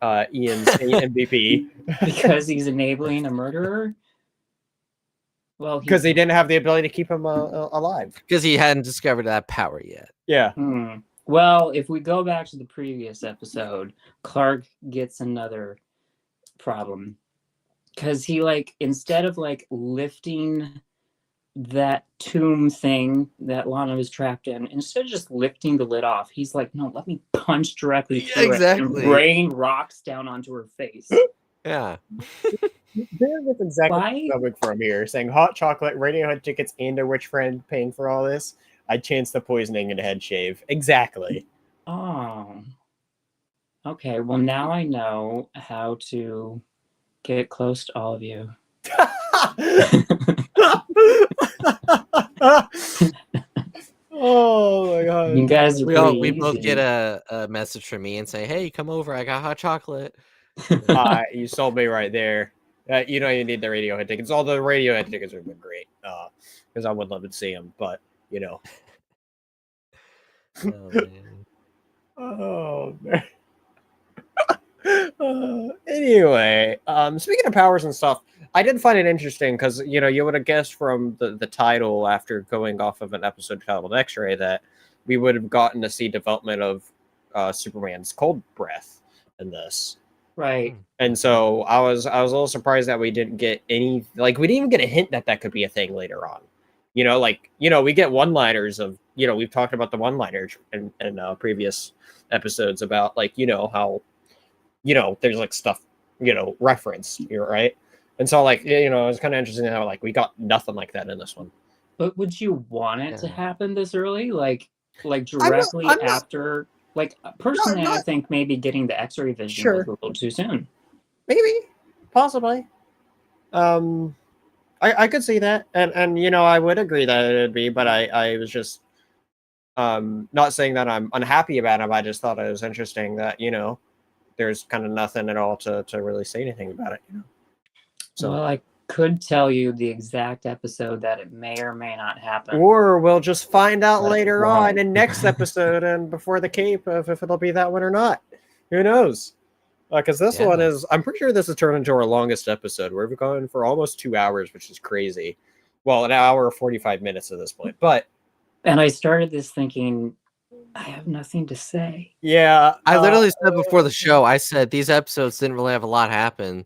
Ian's MVP. Because he's enabling a murderer? Well, because they didn't have the ability to keep him alive. Because he hadn't discovered that power yet. Yeah. Well, if we go back to the previous episode, Clark gets another problem. Because he, like, instead of, like, lifting that tomb thing that Lana was trapped in, instead of just lifting the lid off, he's like, no, let me punch directly through it and rain rocks down onto her face. Yeah. That's exactly coming from here, saying hot chocolate, Radiohead tickets, and a rich friend paying for all this. I chance the poisoning and a head shave. Exactly. Oh. Okay, well, now I know how to get close to all of you. Oh my god! You guys are we both get a message from me and say, "Hey, come over! I got hot chocolate." You sold me right there. You don't even need the Radiohead tickets. All the Radiohead tickets would have been great because I would love to see them. But you know. Oh man. Oh man. Anyway, speaking of powers and stuff, I did find it interesting because you would have guessed from the title after going off of an episode titled X-Ray that we would have gotten to see development of Superman's cold breath in this. Right. And so I was a little surprised that we didn't get any, like, we didn't even get a hint that that could be a thing later on. You know, like, you know, we get one-liners of, you know, we've talked about the one-liners in previous episodes about, like, you know, how, you know, there's like stuff, you know, referenced here, right? And so, like, you know, it's kind of interesting how, like, we got nothing like that in this one. But would you want it to Yeah. happen this early? Like I'm directly not, after? Like personally, I not think maybe getting the X-ray vision was sure. a little too soon. Maybe, possibly. Um, I could see that, and you know, I would agree that it would be, but I was just not saying that I'm unhappy about him. I just thought it was interesting that, you know, there's kind of nothing at all to really say anything about it, you know. So, Well, I could tell you the exact episode that it may or may not happen. or we'll just find out But it later on won't. in next episode and before the Cape if it'll be that one or not. Who knows? Because this one Yeah. is, I'm pretty sure this has turned into our longest episode. We've gone for almost 2 hours, which is crazy. Well, an hour 45 minutes at this point, but And I started this thinking, I have nothing to say. yeah, I literally said before the show, I said these episodes didn't really have a lot happen.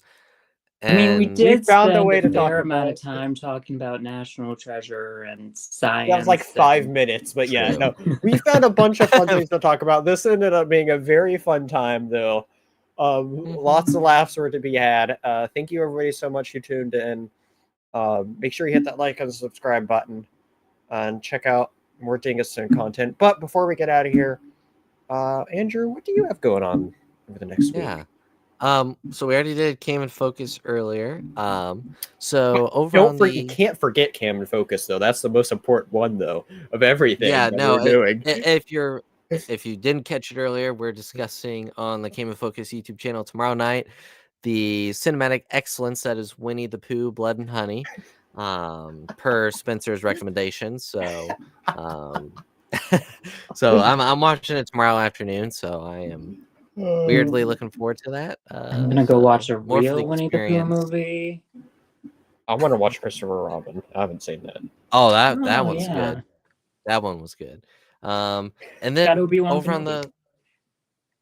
I mean, we And did found a spend way a to talk fair amount about of it. time talking about National Treasure and science. that was like 5 and- minutes, but yeah, True. no, we found a bunch of fun things to talk about. This ended up being a very fun time, though. Lots of laughs were to be had. Thank you, everybody, so much who tuned in. Make sure you hit that like and subscribe button and check out more Dingus Den content. But before we get out of here, Andrew, what do you have going on over the next week? yeah. So we already did Cam and Focus earlier. So over Don't on forget, you can't forget Cam and Focus, though. That's the most important one, though, of everything yeah, that no, we're doing. if you didn't catch it earlier, we're discussing on the Cam and Focus YouTube channel tomorrow night the cinematic excellence that is Winnie the Pooh, Blood and Honey, per Spencer's recommendation. So, so I'm watching it tomorrow afternoon. So I am weirdly looking forward to that. I'm gonna go watch a more for the real Winnie the Pooh experience. movie. I want to watch Christopher Robin. I haven't seen that. Oh, that Oh, one's yeah. good. That one was good. And Got then Obi-Wan over on Kenobi. the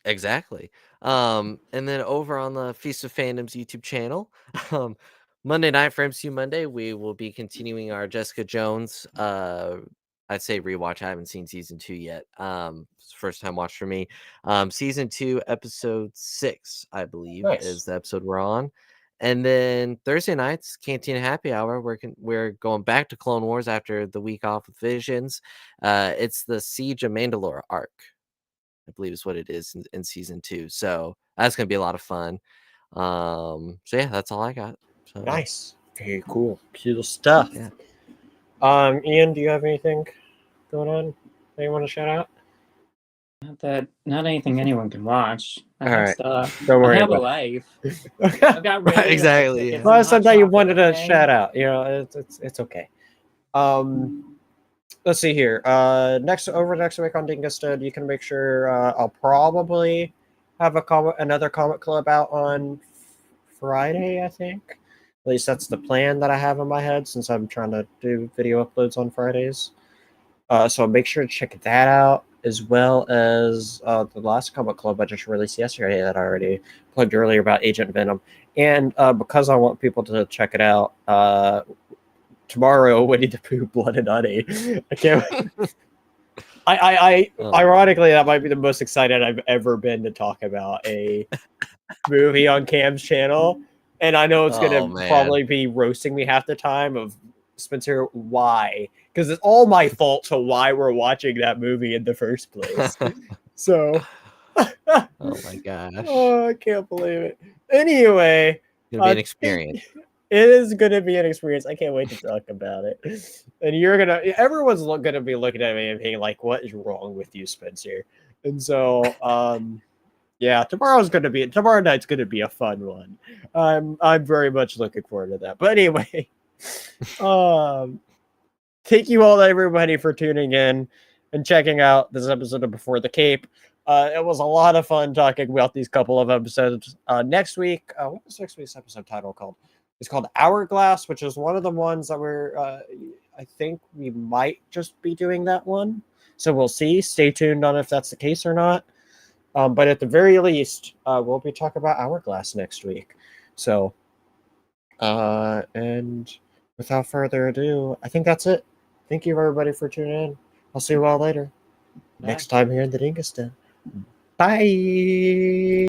exactly. And then over on the Feast of Fandoms YouTube channel, Monday night for MCU Monday, we will be continuing our Jessica Jones. I'd say rewatch. I haven't seen season 2 yet. It's the first time watch for me. Season 2, episode 6, I believe, Nice. is the episode we're on. And then Thursday nights, Cantina Happy Hour. We're going back to Clone Wars after the week off with Visions. It's the Siege of Mandalore arc, I believe is what it is in season 2. So that's gonna be a lot of fun. So yeah, that's all I got. So, Nice. Very cool. Cool stuff. Yeah. Ian, do you have anything going on that you want to shout out? Not anything anyone can watch. I All have right. stuff. Don't worry I have a about life. it. I've got radio exactly, tickets yeah. and Well, hot sometimes you chocolate wanted to today. shout out. You know, it's okay. Let's see here. Next week on Dingus Den, you can make sure I'll probably have another comic club out on Friday, I think. At least that's the plan that I have in my head since I'm trying to do video uploads on Fridays. So make sure to check that out, as well as the last comic club I just released yesterday that I already plugged earlier about Agent Venom. And because I want people to check it out, tomorrow, Winnie the Pooh, Blood and Honey. I can't. Ironically, that might be the most excited I've ever been to talk about a movie on Cam's channel, and I know it's Oh, gonna man. probably be roasting me half the time. Of Spencer, why? Because it's all my fault to why we're watching that movie in the first place. So, Oh my gosh. oh, I can't believe it. Anyway, It's gonna be an experience. it is going to be an experience. I can't wait to talk about it. And everyone's going to be looking at me and being like, what is wrong with you, Spencer? And so, yeah, tomorrow night's going to be a fun one. I'm very much looking forward to that. But anyway, thank you all, everybody, for tuning in and checking out this episode of Before the Cape. It was a lot of fun talking about these couple of episodes. Next week, what was next week's episode title called? It's called Hourglass, which is one of the ones that I think we might just be doing that one. So we'll see. Stay tuned on if that's the case or not. But at the very least, we'll be talking about Hourglass next week. So, and without further ado, I think that's it. Thank you, everybody, for tuning in. I'll see you all later. Bye. Next time here in the Dingus Den. Bye.